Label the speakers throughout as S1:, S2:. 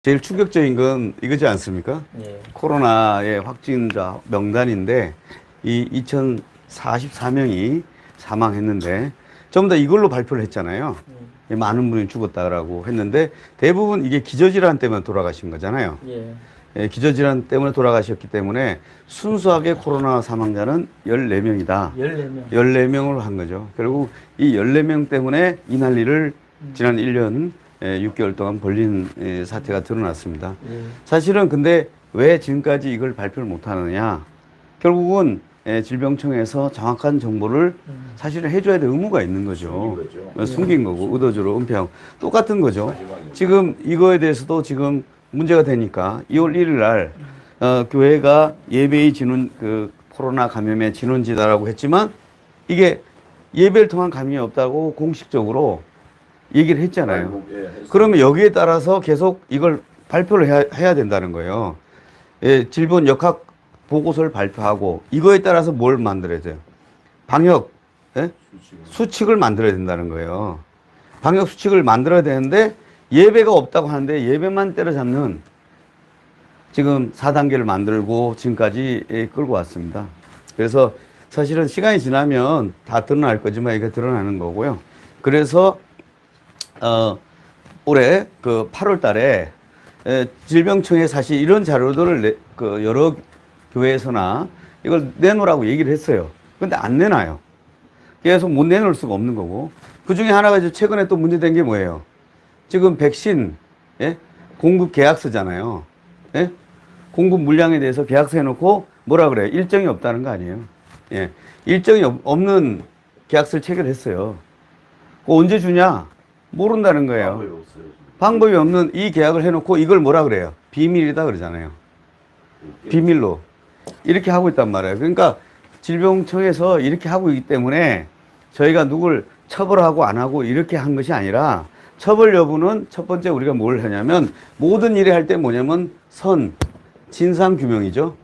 S1: 제일 충격적인 건 이거지 않습니까?
S2: 예.
S1: 코로나의 확진자 명단인데 이 2044명이 사망했는데 전부 다 이걸로 발표를 했잖아요. 많은 분이 죽었다라고 했는데 대부분 이게 기저질환 때문에 돌아가신 거잖아요.
S2: 예.
S1: 예, 기저질환 때문에 돌아가셨기 때문에 순수하게 코로나 사망자는 14명이다.
S2: 14명.
S1: 14명으로 한 거죠. 결국 이 14명 때문에 이 난리를 지난 1년 6개월 동안 벌린 사태가 드러났습니다.
S2: 예.
S1: 사실은 근데 왜 지금까지 이걸 발표를 못 하느냐. 결국은 질병청에서 정확한 정보를 사실은 해줘야 될 의무가 있는 거죠. 숨긴 거고, 의도적으로 은폐하고. 똑같은 거죠. 지금 이거에 대해서도 지금 문제가 되니까 2월 1일 날, 교회가 예배의 진원, 코로나 감염의 진원지다라고 했지만 이게 예배를 통한 감염이 없다고 공식적으로 얘기를 했잖아요. 그러면 여기에 따라서 계속 이걸 발표를 해야 된다는 거예요. 예, 질본 역학 보고서를 발표하고 이거에 따라서 뭘 만들어야 돼요? 방역 수칙을 만들어야 된다는 거예요. 방역 수칙을 만들어야 되는데 예배가 없다고 하는데 예배만 때려잡는 지금 4단계를 만들고 지금까지 끌고 왔습니다. 그래서 사실은 시간이 지나면 다 드러날 거지만 이게 드러나는 거고요. 그래서 올해 8월 달에 질병청에 사실 이런 자료들을 여러 교회에서나 이걸 내놓으라고 얘기를 했어요. 근데 안 내놔요. 계속 못 내놓을 수가 없는 거고. 그 중에 하나가 이제 최근에 또 문제된 게 뭐예요? 지금 백신, 공급 계약서잖아요. 공급 물량에 대해서 계약서 해놓고 뭐라 그래요? 일정이 없다는 거 아니에요? 일정이 없는 계약서를 체결했어요. 그거 언제 주냐? 모른다는 거예요. 방법이 없는 이 계약을 해놓고 이걸 뭐라 그래요? 비밀이다 그러잖아요. 비밀로. 이렇게 하고 있단 말이에요. 그러니까 질병청에서 이렇게 하고 있기 때문에 저희가 누굴 처벌하고 안 하고 이렇게 한 것이 아니라 처벌 여부는 첫 번째 우리가 뭘 하냐면 모든 일을 할 때 뭐냐면 진상규명이죠.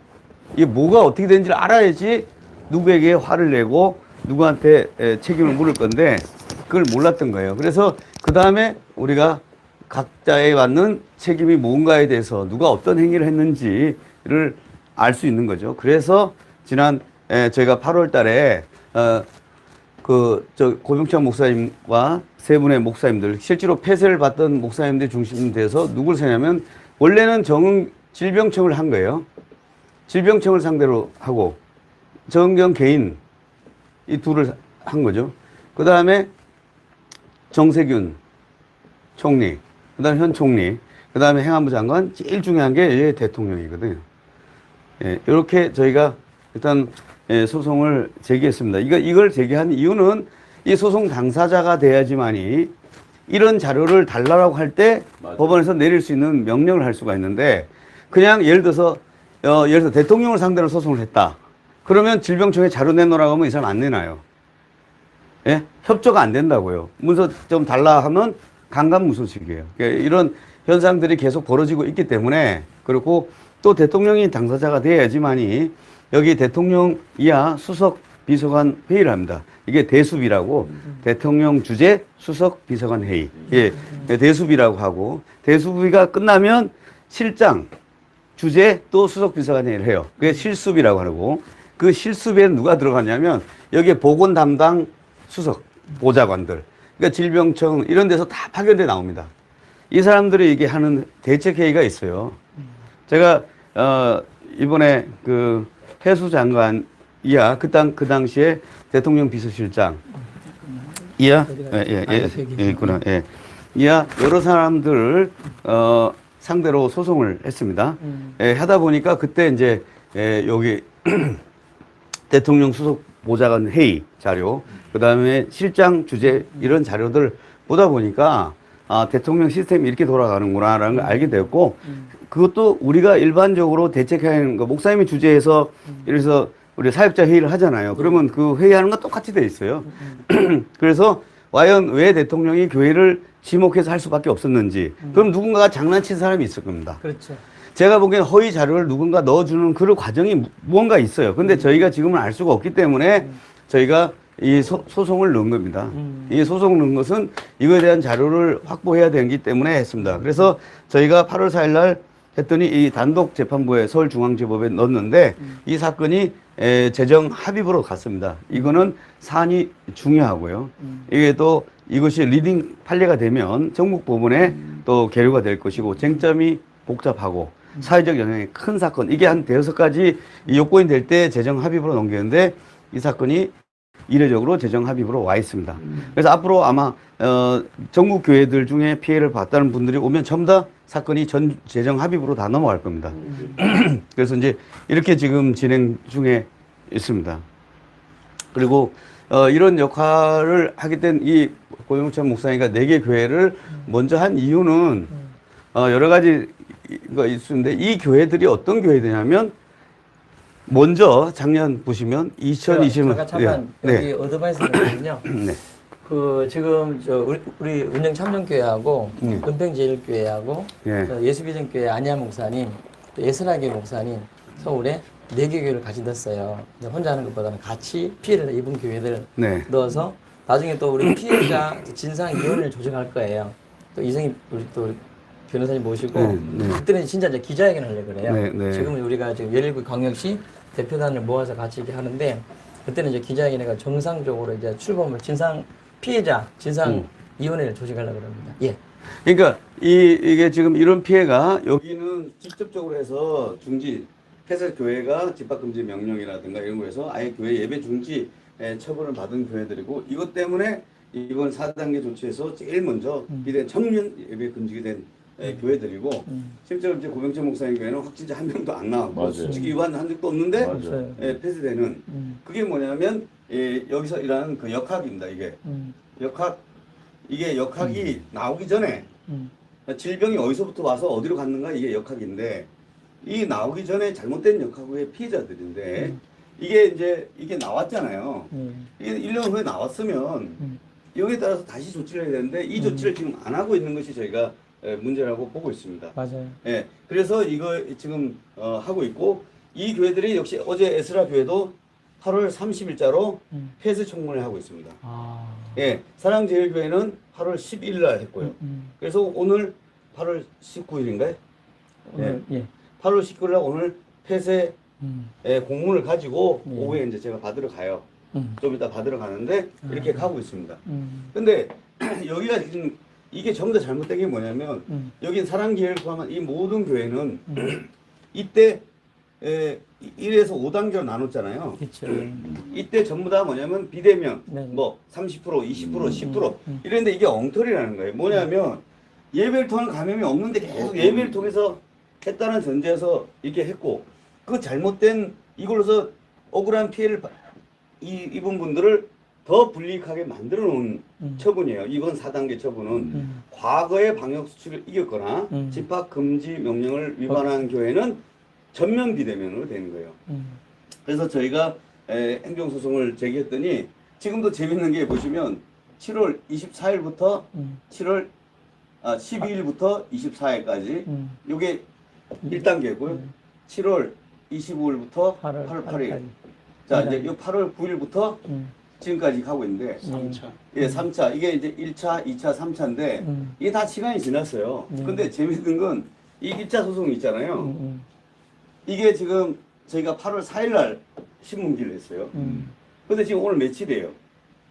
S1: 이게 뭐가 어떻게 되는지를 알아야지 누구에게 화를 내고 누구한테 책임을 물을 건데 그걸 몰랐던 거예요. 그래서 그 다음에 우리가 각자에 맞는 책임이 뭔가에 대해서 누가 어떤 행위를 했는지를 알 수 있는 거죠. 그래서 지난 저희가 8월 달에 고병창 목사님과 세 분의 목사님들 실제로 폐쇄를 받던 목사님들 중심이 돼서 누굴 세냐면 원래는 질병청을 한 거예요. 질병청을 상대로 하고 정경 개인 이 둘을 한 거죠. 그 다음에 정세균 총리, 그 다음에 현 총리, 그 다음에 행안부 장관, 제일 중요한 게 대통령이거든요. 이렇게 저희가 일단 소송을 제기했습니다. 이걸 제기한 이유는 이 소송 당사자가 돼야지만이 이런 자료를 달라고 할 때 법원에서 내릴 수 있는 명령을 할 수가 있는데 그냥 예를 들어서 대통령을 상대로 소송을 했다. 그러면 질병청에 자료 내놓으라고 하면 이 사람 안 내놔요. 협조가 안 된다고요. 문서 좀 달라 하면 강간무소식이에요. 그러니까 이런 현상들이 계속 벌어지고 있기 때문에 그리고 또 대통령이 당사자가 돼야지만이 여기 대통령 이하 수석 비서관 회의를 합니다. 이게 대수비라고 대통령 주재 수석 비서관 회의. 대수비라고 하고 대수비가 끝나면 실장 주재 또 수석 비서관 회의를 해요. 그게 실수비라고 하고 그 실수비에는 누가 들어가냐면 여기에 보건 담당 수석 보좌관들. 그러니까 질병청 이런 데서 다 파견돼 나옵니다. 이 사람들이 이게 하는 대책회의가 있어요. 제가 이번에 해수 장관 이하 그 당시에 대통령 비서실장 이하 있구나. 이하 여러 사람들을 상대로 소송을 했습니다. 하다 보니까 그때 이제 여기 대통령 수석 보좌관 회의 자료, 그 다음에 실장 주재 이런 자료들 보다 보니까 대통령 시스템이 이렇게 돌아가는구나라는 걸 알게 되었고 그것도 우리가 일반적으로 대책하는 거 목사님이 주재해서 이래서 우리 사역자 회의를 하잖아요. 그러면 그 회의하는 건 똑같이 돼 있어요. 그래서 과연 왜 대통령이 교회를 지목해서 할 수밖에 없었는지 그럼 누군가가 장난친 사람이 있을 겁니다.
S2: 그렇죠.
S1: 제가 보기엔 허위 자료를 누군가 넣어주는 그런 과정이 무언가 있어요. 근데 저희가 지금은 알 수가 없기 때문에 저희가 이 소송을 넣은 겁니다. 이 소송을 넣은 것은 이거에 대한 자료를 확보해야 되기 때문에 했습니다. 그래서 저희가 8월 4일 날 했더니 이 단독 재판부에 서울중앙지법에 넣었는데 이 사건이 재정 합의부로 갔습니다. 이거는 사안이 중요하고요. 이게 또 이것이 리딩 판례가 되면 전국 법원에 또 계류가 될 것이고 쟁점이 복잡하고 사회적 영향이 큰 사건, 이게 한 대여섯 가지 요건이 될 때 재정 합의부로 넘기는데 이 사건이 이례적으로 재정 합의부로 와 있습니다. 그래서 앞으로 아마 전국 교회들 중에 피해를 봤다는 분들이 오면 전부 다 사건이 전 재정 합의부로 다 넘어갈 겁니다. 그래서 이제 이렇게 지금 진행 중에 있습니다. 그리고 이런 역할을 하게 된 이 고영천 목사님과 4개 교회를 먼저 한 이유는 여러 가지가 있는데 이 교회들이 어떤 교회들이냐면 먼저 작년 보시면 2020년
S2: 잠깐 여기 어드바이스는요.
S1: 네.
S2: 그 지금 우리 운영 참정교회하고 은평제일교회하고 예수비전교회 안야 목사님, 또 예선하교 목사님 서울에 4개 교회를 같이 넣었어요. 혼자 하는 것보다는 같이 피해를 입은 교회들 넣어서 나중에 또 우리 피해자 진상위원회를 조직할 거예요. 또 이승희 우리 또 변호사님 모시고 그때는 진짜 이제 기자회견을 하려고 그래요. 지금은 우리가 지금 119 광역시 대표단을 모아서 같이 이렇게 하는데 그때는 이제 기자회견회가 정상적으로 이제 출범을 피해자 진상위원회를 조직하려고 합니다. 예.
S1: 그러니까 이게 지금 이런 피해가 여기는 직접적으로 해서 중지 폐쇄 교회가 집합금지 명령이라든가 이런 거에서 아예 교회 예배 중지 처분을 받은 교회들이고 이것 때문에 이번 4단계 조치에서 제일 먼저 비대 청년 예배 금지가 된 교회들이고 실제로 이제 고병철 목사님 교회는 확진자 한 명도 안 나왔고 솔직히 위반한 적도 없는데 폐쇄되는 그게 뭐냐면 여기서 일하는 그 역학입니다. 이게 역학이 나오기 전에 질병이 어디서부터 와서 어디로 갔는가 이게 역학인데 이 나오기 전에 잘못된 역학의 피해자들인데 이게 나왔잖아요. 이게 1년 후에 나왔으면 여기에 따라서 다시 조치를 해야 되는데 이 조치를 지금 안 하고 있는 것이 저희가 문제라고 보고 있습니다.
S2: 맞아요.
S1: 예, 그래서 이거 지금 하고 있고 이 교회들이 역시 어제 에스라 교회도 8월 30일자로 폐쇄 청문회 하고 있습니다. 예, 사랑제일교회는 8월 10일 날 했고요. 그래서 오늘 8월 19일인가요? 예. 8월 19일 날 오늘 폐쇄 공문을 가지고 오후에 이제 제가 받으러 가요. 좀 이따 받으러 가는데 이렇게 가고 있습니다. 근데 여기가 지금 이게 전부 다 잘못된 게 뭐냐면 여긴 사랑교회를 포함한 이 모든 교회는 이때 1에서 5단계로 나눴잖아요.
S2: 그렇죠.
S1: 이때 전부 다 뭐냐면 비대면 뭐 30%, 20%, 10% 이랬는데 이게 엉터리라는 거예요. 뭐냐면 예배를 통한 감염이 없는데 계속 예배를 통해서 했다는 전제에서 이렇게 했고 그 잘못된 이걸로서 억울한 피해를 입은 분들을 더 불이익하게 만들어 놓은 처분이에요. 이번 4단계 처분은 과거의 방역 수칙을 이겼거나 집합 금지 명령을 위반한 교회는 전면 비대면으로 되는 거예요. 그래서 저희가 행정소송을 제기했더니 지금도 재밌는 게 보시면 7월 24일부터 12일부터 24일까지 이게 1단계고요. 7월 25일부터 8월 8일. 자, 이제 이 8월 9일부터 지금까지 가고 있는데 3차. 예, 3차. 이게 이제 1차, 2차, 3차인데 이게 다 시간이 지났어요. 근데 재밌는 건 이 1차 소송이 있잖아요. 이게 지금 저희가 8월 4일 날 신문기를 했어요. 근데 지금 오늘 며칠이에요?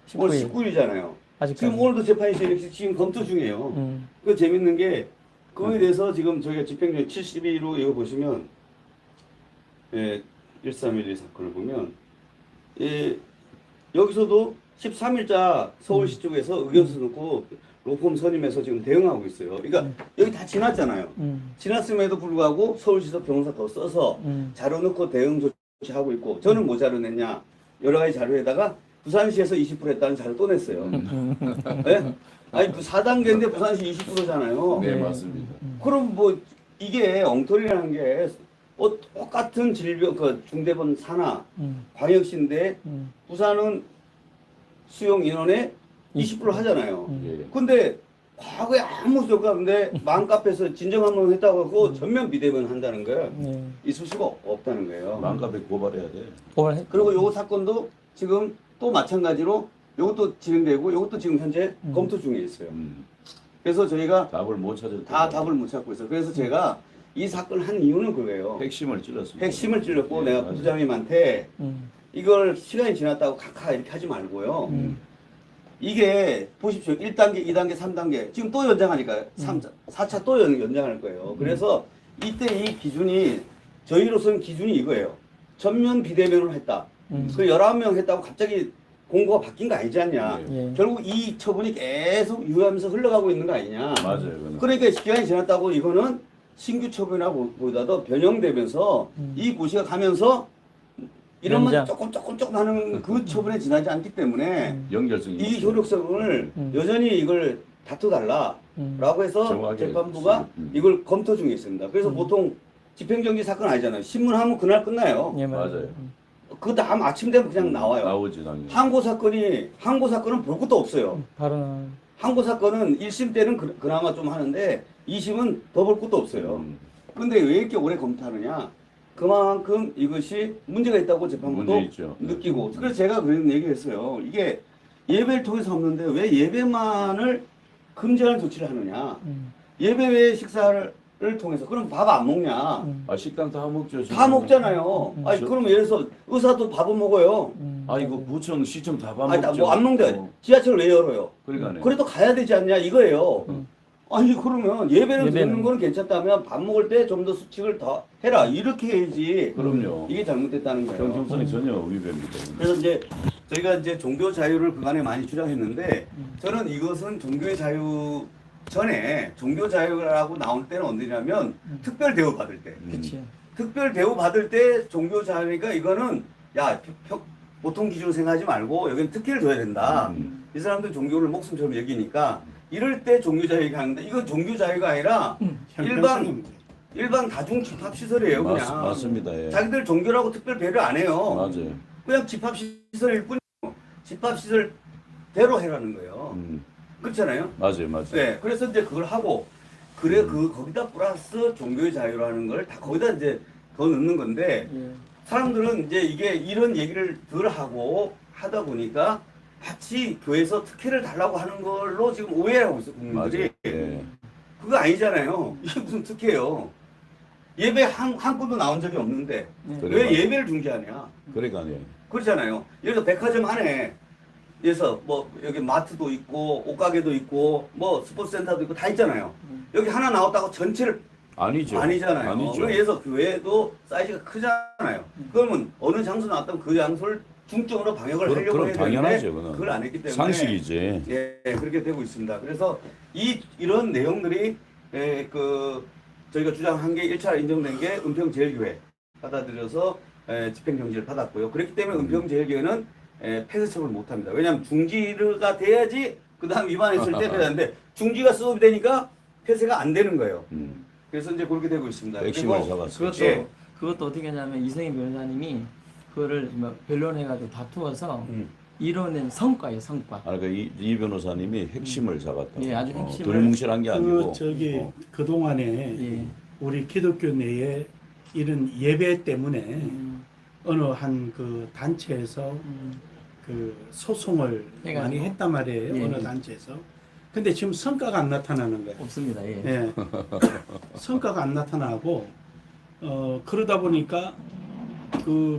S1: 19일. 오늘 19일이잖아요. 지금 오늘도 재판이 지금 검토 중이에요. 그 재밌는 게 그거에 대해서 지금 저희가 집행유예 72로 이거 보시면 1312 사건을 보면 여기서도 13일자 서울시 쪽에서 의견서 놓고 로펌 선임해서 지금 대응하고 있어요. 그러니까 여기 다 지났잖아요. 지났음에도 불구하고 서울시도 변호사 더 써서 자료 넣고 대응 조치하고 있고 저는 뭐 자료 냈냐 여러 가지 자료에다가 부산시에서 20% 했다는 자료 또 냈어요. 네? 아니 그 4단계인데 부산시 20%잖아요.
S3: 네, 맞습니다.
S1: 그럼 뭐 이게 엉터리라는 게 똑같은 질병 그 중대본 산하 광역시인데 부산은 수용 인원의 20% 하잖아요. 근데 과거에 아무 효과 없는데 맘카페에서 진정한번 했다고 하고 전면 비대면 한다는 거예요. 있을 수가 없다는 거예요.
S3: 맘카페 고발해야 돼.
S1: 그리고 요 사건도 지금 또 마찬가지로 이것도 진행되고 이것도 지금 현재 검토 중에 있어요. 그래서 저희가
S3: 답을 못 찾았다.
S1: 다 답을 못 찾고 있어요. 그래서 제가 이 사건을 한 이유는 그거예요.
S3: 핵심을 찔렀습니다.
S1: 핵심을 찔렀고
S3: 예,
S1: 내가
S3: 맞아요.
S1: 부장님한테 이걸 시간이 지났다고 카카 이렇게 하지 말고요. 이게 보십시오. 1단계, 2단계, 3단계. 지금 또 연장하니까 4차 또 연장할 거예요. 그래서 이때 이 기준이 저희로서는 기준이 이거예요. 전면 비대면을 했다. 그 19명 했다고 갑자기 공고가 바뀐 거 아니지 않냐.
S2: 예.
S1: 결국 이 처분이 계속 유효하면서 흘러가고 있는 거 아니냐.
S3: 맞아요. 그건.
S1: 그러니까 시간이 지났다고 이거는 신규 처분하고보다도 변형되면서 이 고시가 가면서 이런 만
S2: 연장.
S1: 조금 하는 그 처분에 지나지 않기 때문에
S3: 연결성이
S1: 이
S3: 있어요.
S1: 효력성을 여전히 이걸 다투달라라고 해서
S3: 정확하게
S1: 재판부가 이걸 검토 중에 있습니다. 그래서 보통 집행정지 사건 아니잖아요. 신문하면 그날 끝나요.
S2: 예,
S3: 맞아요.
S1: 그 다음 아침 되면 그냥 나와요.
S3: 나오지 당연히.
S1: 항고 사건은 볼 것도 없어요.
S2: 바로
S1: 항고 사건은 1심 때는 그나마 좀 하는데 2심은 더 볼 것도 없어요. 근데 왜 이렇게 오래 검토하느냐? 그만큼 이것이 문제가 있다고 재판부도
S3: 문제 있죠.
S1: 느끼고. 그래서 제가 그런 얘기를 했어요. 이게 예배를 통해서 없는데 왜 예배만을 금지하는 조치를 하느냐? 예배 외에 식사를 통해서 그럼 밥 안 먹냐?
S3: 아 식당 다 먹죠.
S1: 다 먹잖아요. 아니 그러면 예를 들어서 의사도 밥은 먹어요.
S3: 아 이거 구청 시청 다 밥
S1: 아니
S3: 먹죠.
S1: 뭐안 먹는데 지하철 왜 열어요?
S3: 그러니까요.
S1: 그래도 가야 되지 않냐 이거예요. 아니 그러면 예배를 드리는 거는 괜찮다면 밥 먹을 때 좀 더 수칙을 더 해라 이렇게 해야지.
S3: 그럼요.
S1: 이게 잘못됐다는 거예요.
S3: 경청성이 전혀 위배입니다.
S1: 그래서 이제 저희가 이제 종교 자유를 그간에 많이 주장했는데 저는 이것은 종교의 자유 전에 종교 자유라고 나올 때는 언제냐면 특별 대우 받을 때.
S2: 그렇지.
S1: 특별 대우 받을 때 종교 자유가 이거는 야 보통 기준으로 생각하지 말고 여기는 특혜를 줘야 된다. 이 사람들 종교를 목숨처럼 여기니까 이럴 때 종교 자유가 하는데 이건 종교 자유가 아니라 일반 다중 집합 시설이에요. 그냥
S3: 맞습니다. 예.
S1: 자기들 종교라고 특별 배려 안 해요.
S3: 맞아요.
S1: 그냥 집합 시설일 뿐이고 집합 시설대로 해라는 거예요. 그렇잖아요.
S3: 맞아요.
S1: 네, 그래서 이제 그걸 하고 거기다 플러스 종교의 자유라는 걸 다 거기다 이제 더 넣는 건데
S2: 예.
S1: 사람들은 이제 이게 이런 얘기를 덜 하고 하다 보니까 마치 교회에서 특혜를 달라고 하는 걸로 지금 오해를 하고 있어 국민들이.
S3: 맞아요. 예.
S1: 그거 아니잖아요. 이게 무슨 특혜예요? 예배 한 건도 나온 적이 없는데
S3: 그래,
S1: 왜
S3: 맞아요.
S1: 예배를 중지하냐?
S3: 그러니까요.
S1: 그렇잖아요. 예를 들어 백화점 안에 그래서 뭐 여기 마트도 있고 옷가게도 있고 뭐 스포츠센터도 있고 다 있잖아요. 여기 하나 나왔다고 전체를
S3: 아니죠.
S1: 아니잖아요.
S3: 아니죠.
S1: 그래서 교회도 사이즈가 크잖아요. 그러면 어느 장소 나왔다면 그 장소를 중점으로 방역을 하려고
S3: 그럼
S1: 해야
S3: 당연하죠.
S1: 되는데
S3: 그건.
S1: 그걸 안 했기 때문에
S3: 상식이지.
S1: 예, 그렇게 되고 있습니다. 그래서 이런 내용들이 저희가 주장한 게 1차 인정된 게 은평제일교회 받아들여서 집행정지를 받았고요. 그렇기 때문에 은평제일교회는 폐쇄 처분을 못합니다. 왜냐하면 중지가 돼야지 그 다음 위반했을 때 폐쇄하는데 중지가 수업이 되니까 폐쇄가 안 되는 거예요. 그래서 이제 그렇게 되고 있습니다.
S3: 핵심을
S1: 그리고
S3: 잡았어요.
S2: 그것도
S1: 예.
S2: 그것도 어떻게 하냐면 이성희 변호사님이 그거를 뭐 변론해가지고 다투어서 이뤄낸 성과예요, 성과.
S3: 아, 그러니까 이 변호사님이 핵심을 잡았다.
S2: 예, 아주 핵심을.
S3: 두리뭉실한 게 아니고.
S4: 그 동안에
S2: 예.
S4: 우리 기독교 내에 이런 예배 때문에 어느 한 그 단체에서 그 소송을
S2: 해가지고.
S4: 많이 했단 말이에요.
S2: 예,
S4: 어느
S2: 예.
S4: 단체에서. 근데 지금 성과가 안 나타나는 거예요.
S2: 없습니다. 예.
S4: 예. 성과가 안 나타나고 그러다 보니까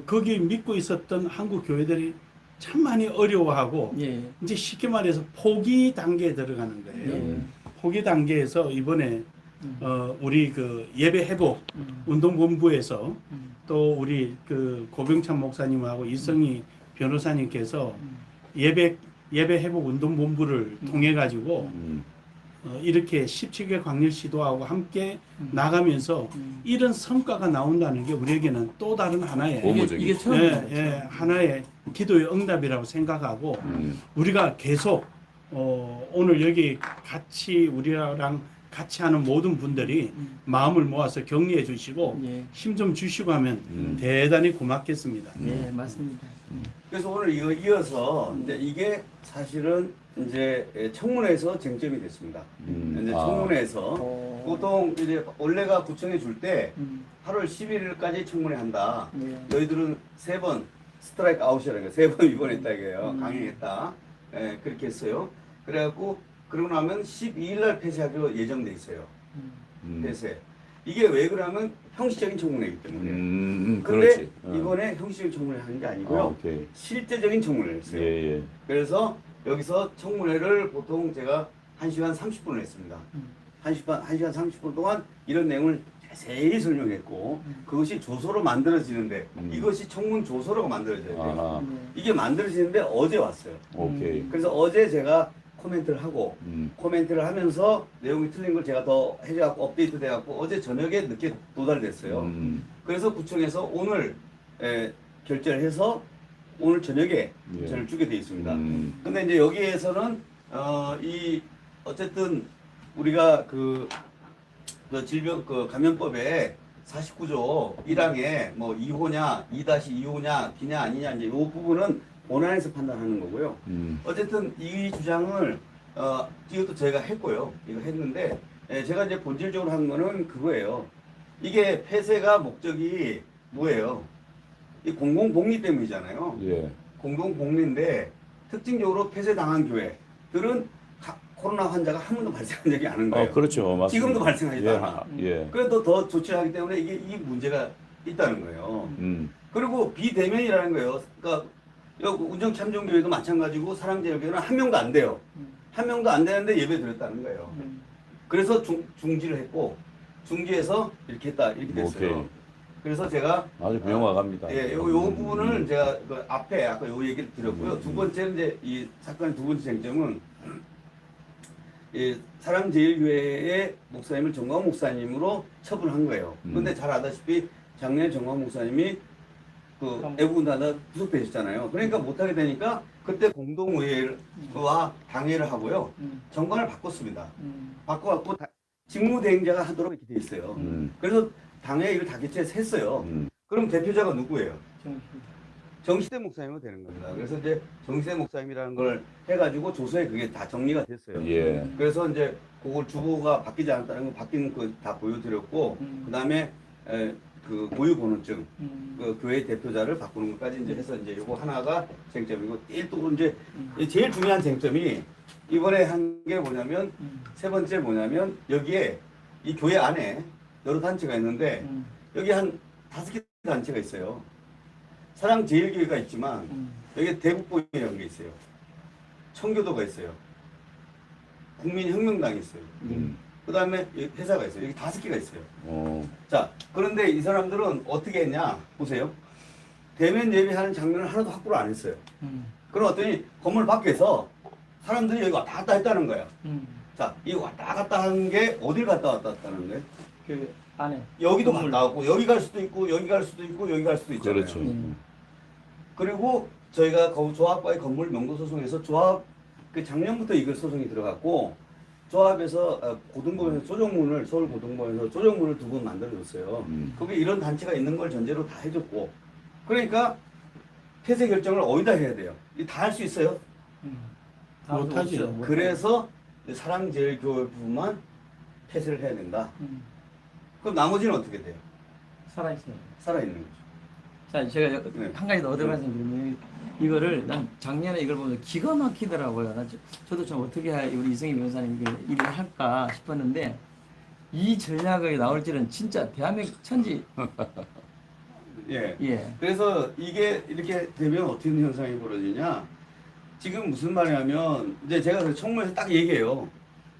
S4: 거기 믿고 있었던 한국 교회들이 참 많이 어려워하고
S2: 예.
S4: 이제 쉽게 말해서 포기 단계에 들어가는 거예요.
S2: 예.
S4: 포기 단계에서 이번에 우리 그 예배 회복 운동본부에서 또 우리 그 고병찬 목사님하고 이성희 변호사님께서 예배 회복 운동본부를 통해 가지고 이렇게 17개 광역시도하고 함께 나가면서 이런 성과가 나온다는 게 우리에게는 또 다른 하나의
S2: 이게 처음이에요.
S4: 하나의 기도의 응답이라고 생각하고 우리가 계속 오늘 여기 같이 우리랑 같이 하는 모든 분들이 마음을 모아서 격려해 주시고
S2: 예.
S4: 힘 좀 주시고 하면 대단히 고맙겠습니다.
S2: 예, 맞습니다.
S1: 그래서 오늘 이거 이어서 이제 이게 사실은 이제 청문회에서 쟁점이 됐습니다. 이제 청문회에서 보통 이제 원래가 구청에 줄 때 8월 11일까지 청문회 한다.
S2: 예.
S1: 너희들은 3번 스트라이크 아웃이라는 거. 3번 위반했다 이거예요. 강행했다. 예, 그렇게 했어요. 그래갖고 그러고 나면 12일 날 폐쇄하기로 예정돼 있어요. 폐쇄. 이게 왜 그러면 형식적인 청문회이기 때문에. 근데
S3: 그렇지.
S1: 이번에 형식적인 청문회 하는 게 아니고요.
S3: 아, 오케이.
S1: 실제적인 청문회를 했어요.
S3: 예, 예.
S1: 그래서 여기서 청문회를 보통 제가 1시간 30분을 했습니다. 1시간 30분 동안 이런 내용을 자세히 설명했고 그것이 조서로 만들어지는데 이것이 청문 조서로가 만들어져야 돼요.
S3: 아하.
S1: 이게 만들어지는데 어제 왔어요.
S3: 오케이.
S1: 그래서 어제 제가 코멘트를 하고 코멘트를 하면서 내용이 틀린 걸 제가 더 해줘갖고 업데이트 돼갖고 어제 저녁에 늦게 도달됐어요. 그래서 구청에서 오늘 결제를 해서 오늘 저녁에
S3: 예.
S1: 저를 주게 돼 있습니다. 근데 이제 여기에서는 어쨌든 우리가 그 질병 감염법에 49조 1항에 뭐 2호냐 2-2호냐 기냐 아니냐 이제 이 부분은 본안에서 판단하는 거고요. 어쨌든 이 주장을 이것도 제가 했고요. 이거 했는데 제가 이제 본질적으로 한 거는 그거예요. 이게 폐쇄가 목적이 뭐예요? 이 공공복리 때문이잖아요.
S3: 예.
S1: 공공복리인데 특징적으로 폐쇄당한 교회들은 코로나 환자가 한 번도 발생한 적이 않은 거예요.
S3: 그렇죠. 맞습니다.
S1: 지금도 발생하지도
S3: 예.
S1: 않아.
S3: 예.
S1: 그래도 더 조치를 하기 때문에 이 문제가 있다는 거예요. 그리고 비대면이라는 거예요. 그러니까 운정참정교회도 마찬가지고 사랑제일교회는 한 명도 안 돼요. 한 명도 안 되는데 예배 드렸다는 거예요. 그래서 중지를 했고 중지해서 이렇게 했다 이렇게 됐어요.
S3: 오케이.
S1: 그래서 제가
S3: 아주 명확합니다.
S1: 요 부분을 제가 그 앞에 아까 요 얘기를 드렸고요. 두 번째는 이제 이 사건의 두 번째 쟁점은 이 사랑제일교회의 목사님을 정광 목사님으로 처분한 거예요. 그런데 잘 아다시피 작년에 정광 목사님이 그 애국운동하다 구속되셨잖아요. 그러니까 못하게 되니까 그때 공동의회와 당회를 하고요. 정관을 바꿨습니다. 바꿔갖고 직무대행자가 하도록 이렇게 돼 있어요. 그래서 당회 이걸 다 개최해서 했어요. 그럼 대표자가 누구예요? 정시대 목사님이 되는 겁니다. 그래서 이제 정시대 목사님이라는 걸 해가지고 조서에 그게 다 정리가 됐어요.
S3: 예.
S1: 그래서 이제 그걸 주보가 바뀌지 않았다는 거 바뀐 거 다 보여드렸고, 그 다음에 그 고유번호증, 그 교회 대표자를 바꾸는 것까지 이제 해서 이제 요거 하나가 쟁점이고, 또 이제 제일 중요한 쟁점이 이번에 한 게 뭐냐면, 세 번째 뭐냐면, 여기에 이 교회 안에 여러 단체가 있는데, 여기 한 5개 단체가 있어요. 사랑제일교회가 있지만, 여기 대국보이라는 게 있어요. 청교도가 있어요. 국민혁명당이 있어요. 그 다음에 회사가 있어요. 여기 5개가 있어요. 자, 그런데 이 사람들은 어떻게 했냐? 보세요. 대면 예배하는 장면을 하나도 확보를 안 했어요. 그러더니 건물 밖에서 사람들이 여기 왔다 갔다 했다는 거야. 자, 이 왔다 갔다 하는 게 어딜 갔다 왔다 했다는 거예요?
S2: 그 안에.
S1: 여기도 갔다 왔고, 여기 갈 수도 있고, 여기 갈 수도 있고, 여기 갈 수도 있잖아요.
S3: 그렇죠.
S1: 그리고 저희가 조합과의 건물 명도 소송에서 조합 그 작년부터 이걸 소송이 들어갔고 조합에서 고등법원에서 조정문을 서울 고등법원에서 조정문을 2번 만들어줬어요. 그게 이런 단체가 있는 걸 전제로 다 해줬고 그러니까 폐쇄 결정을 어디다 해야 돼요? 다 할 수 있어요?
S4: 못하지.
S1: 그래서 사랑제일교회부만 폐쇄를 해야 된다. 그럼 나머지는 어떻게 돼요?
S2: 살아있어요.
S1: 살아있는 거죠.
S2: 자, 제가
S1: 네.
S2: 한 가지 더 얻어 말씀드리면 이거를 난 작년에 이걸 보면서 기가 막히더라고요. 저도 좀 어떻게 우리 이승희 변호사님 이걸 일을 할까 싶었는데 이 전략이 나올 줄은 진짜 대한민국 천지.
S1: 예.
S2: 예.
S1: 그래서 이게 이렇게 되면 어떻게 되는 현상이 벌어지냐? 지금 무슨 말이냐면 이제 제가 그 청문회에서 딱 얘기해요.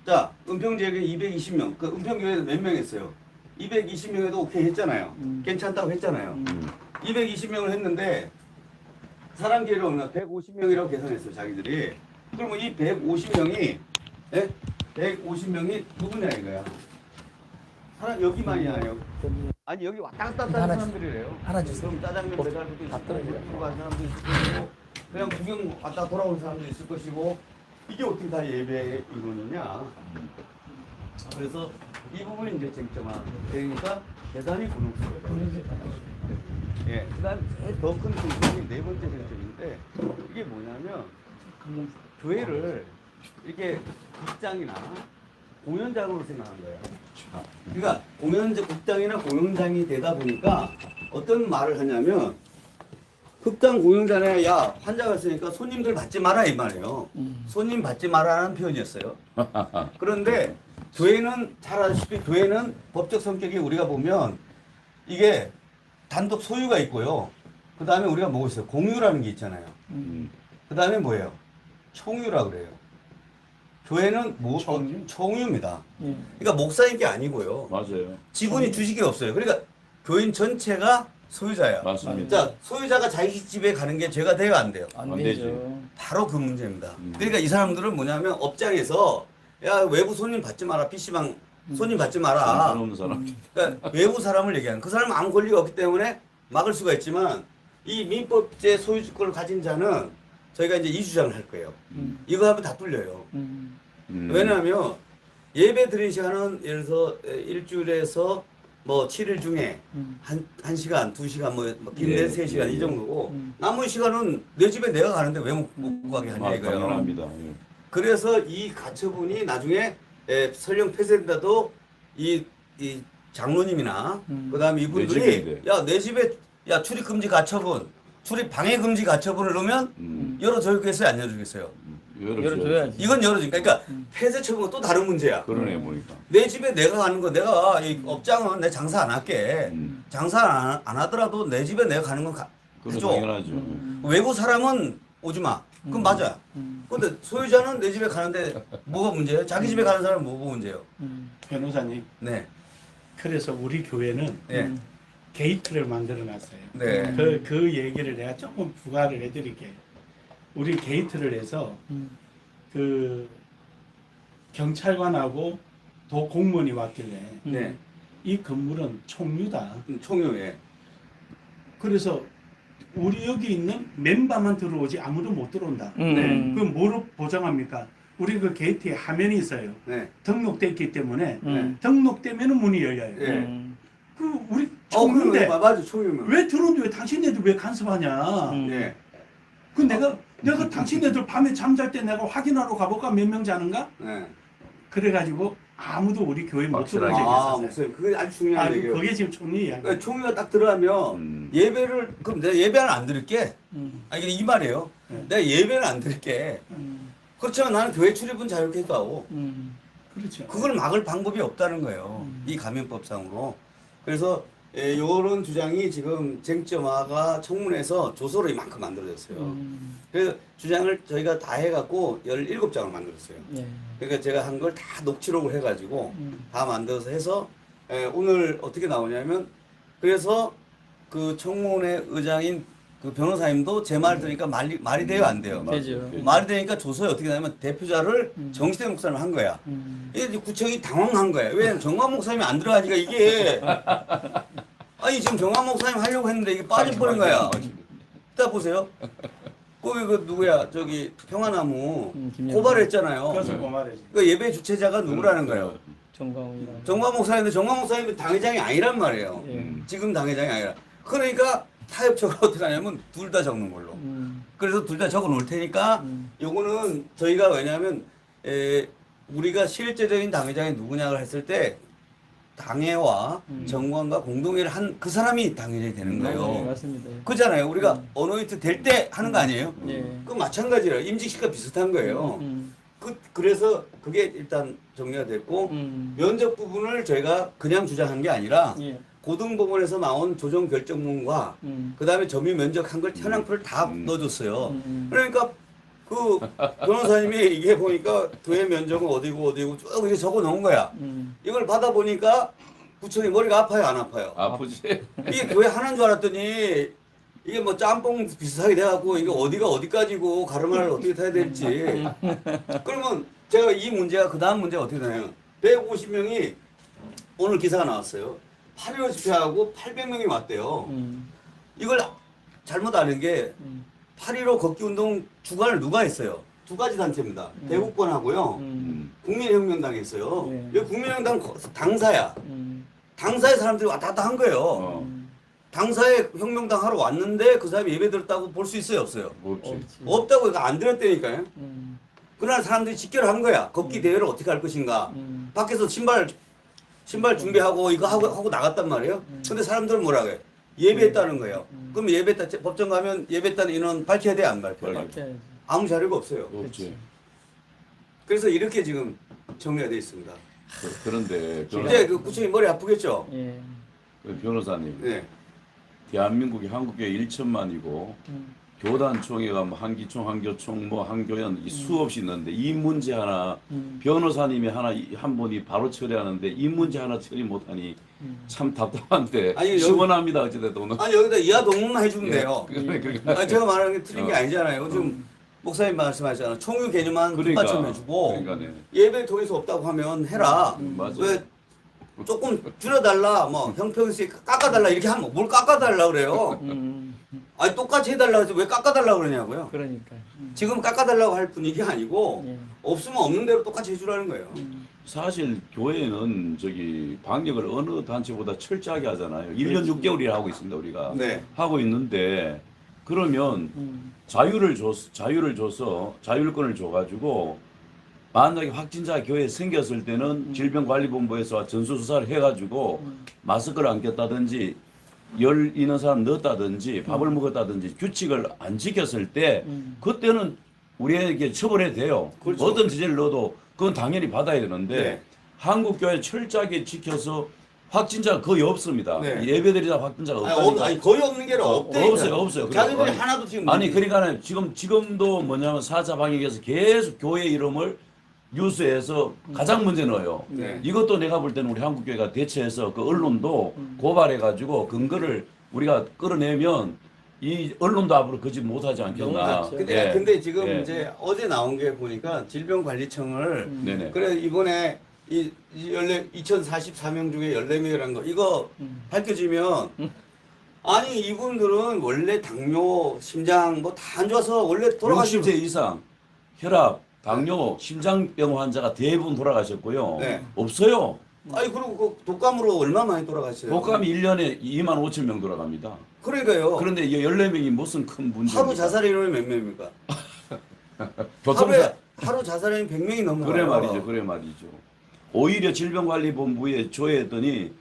S1: 자, 은평제일교회 220명. 그 은평교회에서 몇 명 했어요? 220명에도 오케이 했잖아요. 괜찮다고 했잖아요. 220명을 했는데 사랑제일은 얼마나 150명이라고 계산했어요, 자기들이. 그러면 이 150명이 150명이 누구냐 이거야. 여기만이 아니에요. 아니 여기 왔다 갔다 하는
S2: 하나
S1: 사람들이래요.
S2: 하나 주세요.
S1: 그럼 짜장면 배달부도 있을 거고 가는 사람도 있을 것이고 그냥 구경 왔다 돌아오는 사람도 있을 것이고 이게 어떻게 다 예배 인원이냐. 그래서 이 부분이 이제 쟁점화 되니까 대단히 곤혹스러워요. 예, 그다음 더 큰 쟁점이 네 번째 쟁점인데 이게 뭐냐면 교회를 이렇게 극장이나 공연장으로 생각한 거예요. 그러니까 극장이나 공연장이 되다 보니까 어떤 말을 하냐면 흑당 공연장에 야 환자가 있으니까 손님들 받지 마라 이 말이에요. 손님 받지 마라는 표현이었어요. 그런데 교회는 잘 아시다시피 교회는 법적 성격이 우리가 보면 이게 단독 소유가 있고요. 그 다음에 우리가 뭐 있어요? 공유라는 게 있잖아요. 그 다음에 뭐예요? 총유라 그래요. 교회는 총유입니다. 그러니까 목사인 게 아니고요.
S3: 맞아요.
S1: 지분이 주식이 없어요. 그러니까 교인 전체가 소유자예요.
S3: 맞습니다.
S1: 자, 소유자가 자기 집에 가는 게 죄가 돼요, 안 돼요?
S2: 안
S3: 안
S2: 되죠.
S3: 되지.
S1: 바로 그 문제입니다. 그러니까 이 사람들은 뭐냐면 업장에서 야 외부 손님 받지 마라, PC방 손님 받지 마라.
S3: 없는 사람.
S1: 그러니까 외부 사람을 얘기하는 그 사람은 아무 권리가 없기 때문에 막을 수가 있지만 이 민법제 소유주권을 가진 자는 저희가 이제 이 주장을 할 거예요. 이거 하면 다 뚫려요. 왜냐하면 예배 드리는 시간은 예를 들어서 일주일에서 뭐 7일 중에 한 시간, 2시간 뭐 긴데
S3: 예,
S1: 3시간
S3: 예,
S1: 이 정도고 남은 시간은 내 집에 내가 가는데 왜 못 가게 하냐 이거예요.
S3: 당연합니다. 예.
S1: 그래서 이 가처분이 나중에 설령 폐쇄된다도 이 장로님이나 그다음에
S3: 내 집에
S1: 이분들이 야 내 집에 야 출입 금지 가처분, 출입 방해 금지 가처분을 넣으면 열어주겠어요, 안 열어주겠어요?
S2: 열어줘야지.
S1: 이건 열어주니까 그러니까 폐쇄 처분은 또 다른 문제야.
S3: 그러네 보니까.
S1: 내 집에 내가 가는 거 내가 이 업장은 내 장사 안 할게. 장사 안 하더라도 내 집에 내가 가는 건
S3: 그건
S1: 해줘.
S3: 당연하죠.
S1: 외부 사람은 오지 마. 그건 맞아. 근데 소유자는 내 집에 가는데 뭐가 문제예요? 자기 집에 가는 사람은 뭐가 문제예요?
S4: 변호사님,
S1: 네.
S4: 그래서 우리 교회는
S1: 네.
S4: 게이트를 만들어 놨어요.
S1: 네.
S4: 그 얘기를 내가 조금 부과를 해드릴게요. 우리 게이트를 해서 그 경찰관하고 도 공무원이 왔길래
S1: 네.
S4: 이 건물은 총유다.
S1: 총유예.
S4: 그래서 우리 여기 있는 멤버만 들어오지 아무도 못 들어온다.
S2: 네.
S4: 그럼 뭐로 보장합니까? 우리 그 게이트에 화면이 있어요.
S1: 네.
S4: 등록돼 있기 때문에
S2: 음.
S4: 등록되면 문이 열려요.
S1: 예.
S4: 그 우리
S1: 그럼
S4: 총유인데
S1: 맞아 총유면.
S4: 왜 들어오는데 왜 당신네들 왜 간섭하냐?
S1: 예.
S4: 그 내가 당신네들 밤에 잠잘 때 내가 확인하러 가볼까 몇 명 자는가?
S1: 네.
S4: 그래가지고 아무도 우리 교회 못
S3: 확실하게.
S4: 들어오게
S1: 아,
S4: 했었어요.
S1: 목사님 그게 아주 중요한 얘기예요.
S4: 그게 지금 총리 이야기.
S1: 그러니까 총유가 딱 들어가면 예배를 그럼 내가 예배는 안 드릴게. 아 이게 이 말이에요. 내가 예배는 안 드릴게. 그렇지만 나는 교회 출입은 자유롭게 해도 하고
S4: 그렇죠.
S1: 그걸 막을 방법이 없다는 거예요. 이 감염법상으로. 그래서 이런 주장이 지금 쟁점화가 청문회에서 조서로 이만큼 만들어졌어요. 그래서 주장을 저희가 다 해갖고 17장을 만들었어요.
S2: 예.
S1: 그러니까 제가 한 걸 다 녹취록을 해가지고 다 만들어서 해서 오늘 어떻게 나오냐면 그래서 그 청문회 의장인 그 변호사님도 제 말 들으니까 말이 돼요 안 돼요?
S2: 되죠.
S1: 말이 되니까 조서에 어떻게 되냐면 대표자를 정시대 목사님 한 거야. 이게 구청이 당황한 거야. 왜 정광 목사님이 안 들어가니까 이게 아니 지금 정광 목사님 하려고 했는데 이게 빠져버린 거야. 이따 보세요. 거기 그 누구야 저기 평화나무
S2: 김영삼.
S1: 고발했잖아요.
S4: 그래서 그 말이지.
S1: 그 예배 주최자가 누구라는 거예요?
S2: 정광훈이랑.
S1: 정광 목사님인데 정광 목사님은 당회장이 아니란 말이에요.
S2: 예.
S1: 지금 당회장이 아니라. 그러니까 타협처가 어떻게 하냐면 둘 다 적는 걸로. 그래서 둘 다 적어 놓을 테니까 요거는 저희가 왜냐하면 우리가 실제적인 당회장이 누구냐를 했을 때 당회와 정관과 공동회를 한 그 사람이 당회장이 되는
S2: 네,
S1: 거예요.
S2: 맞습니다.
S1: 그렇잖아요. 우리가 어노인트 될 때 하는 거 아니에요?
S2: 예.
S1: 그 마찬가지라 임직식과 비슷한 거예요. 그래서 그게 일단 정리가 됐고 면접 부분을 저희가 그냥 주장한 게 아니라
S2: 예.
S1: 고등법원에서 나온 조정 결정문과 그다음에 점유 면적한 걸 현황표를 다 넣어줬어요. 그러니까 그 변호사님이 이게 보니까 교회 면적은 어디고 쭉 이렇게 적어 놓은 거야. 이걸 받아 보니까 구청이 머리가 아파요, 안 아파요?
S3: 아프지?
S1: 이게 교회 하나인 줄 알았더니 이게 뭐 짬뽕 비슷하게 돼갖고 이게 어디가 어디까지고 가르마를 어떻게 타야 될지. 그러면 제가 이 문제가 그 다음 문제가 어떻게 되냐면 150명이 오늘 기사가 나왔어요. 8.15 집회하고 800명이 왔대요. 이걸 잘못 아는 게 8.15 걷기 운동 주관을 누가 했어요? 두 가지 단체입니다. 대국권하고요. 국민혁명당이 있어요.
S2: 네.
S1: 여기 국민혁명당 당사야. 당사의 사람들이 왔다 갔다 한 거예요. 당사에 혁명당 하러 왔는데 그 사람이 예배 들었다고 볼 수 있어요, 없어요?
S3: 없지.
S1: 없다고 이거 안 들었다니까요. 그러나 사람들이 직결을 한 거야. 걷기 대회를 어떻게 할 것인가. 밖에서 신발 준비하고 이거 하고 나갔단 말이에요. 근데 사람들은 뭐라고 해? 예배했다는 거예요. 그럼 예배했다 법정 가면 예배했다는 인원 밝혀야 돼, 안 밝혀요?
S2: 이렇게
S1: 아무 자료가 없어요.
S3: 없지.
S1: 그래서 이렇게 지금 정리가 되어 있습니다.
S3: 그런데
S1: 이제 그 구청이 머리 아프겠죠?
S2: 예.
S3: 그 변호사님,
S1: 네.
S3: 대한민국이 한국교회 1천만이고 교단 총회가 뭐 한기총, 한교총, 뭐 한교연 이 수없이 있는데 이 문제 하나 변호사님이 한 분이 바로 처리하는데 이 문제 하나 처리 못하니 참 답답한데
S1: 아니,
S3: 시원합니다 어찌됐든 오늘.
S1: 아니 여기다 이하 동문만 해주면 돼요.
S3: 그러니까
S1: 아니, 제가 말하는 게 틀린 게 아니잖아요. 지금 목사님 말씀하셨잖아요. 총유 개념만 뒷받침해주고
S3: 그러니까네.
S1: 예배 통해서 없다고 하면 해라.
S3: 맞아요.
S1: 왜 조금 줄여달라, 뭐 형평시 깎아달라 이렇게 하면 뭘 깎아달라 그래요? 아니 똑같이 해달라 해서 왜 깎아달라 그러냐고요?
S2: 그러니까.
S1: 지금 깎아달라고 할 분위기 아니고
S2: 예.
S1: 없으면 없는 대로 똑같이 해주라는 거예요.
S3: 사실 교회는 저기 방역을 어느 단체보다 철저하게 하잖아요. 1년 6개월이나 하고 있습니다 우리가.
S1: 네.
S3: 하고 있는데 그러면 자유를 줘서 자율권을 줘가지고 만약에 확진자 교회에 생겼을 때는 질병관리본부에서 전수조사를 해가지고 마스크를 안 꼈다든지 열 있는 사람 넣었다든지 밥을 먹었다든지 규칙을 안 지켰을 때 그때는 우리에게 처벌해야 돼요.
S1: 그렇죠.
S3: 어떤 지제를 넣어도 그건 당연히 받아야 되는데
S1: 네.
S3: 한국교회 철저하게 지켜서 확진자가 거의 없습니다.
S1: 네.
S3: 예배드리다 확진자가 없다니까.
S1: 아니, 거의 없는 게 없대요.
S3: 없어요.
S1: 자기들이
S3: 아니,
S1: 하나도 지금
S3: 아니 그러니까 지금도 뭐냐면 4차 방역에서 계속 교회 이름을 뉴스에서 가장 먼저 넣어요.
S1: 네.
S3: 이것도 내가 볼 때는 우리 한국교회가 대처해서 그 언론도 고발해가지고 근거를 우리가 끌어내면 이 언론도 앞으로 거짓 못하지 않겠나.
S1: 근데 지금
S3: 예.
S1: 이제 어제 나온 게 보니까 질병관리청을
S3: 네네.
S1: 그래 이번에 이 2044명 중에 14명이라는 거 이거 밝혀지면 아니 이분들은 원래 당뇨, 심장 뭐 다 안 좋아서 원래 돌아가신
S3: 60세 이상 혈압, 당뇨, 심장병 환자가 대부분 돌아가셨고요.
S1: 네.
S3: 없어요.
S1: 아니 그리고 그 독감으로 얼마 많이 돌아가셔요?
S3: 독감이 1년에 2만 5천 명 돌아갑니다.
S1: 그러니까요.
S3: 그런데 이 14명이 무슨 큰 문제입니까?
S1: 하루 자살 인원이 몇 명입니까?
S3: 교통사
S1: 하루 자살 인원이 100명이 넘어요.
S3: 그래 말이죠. 오히려 질병관리본부에 조회했더니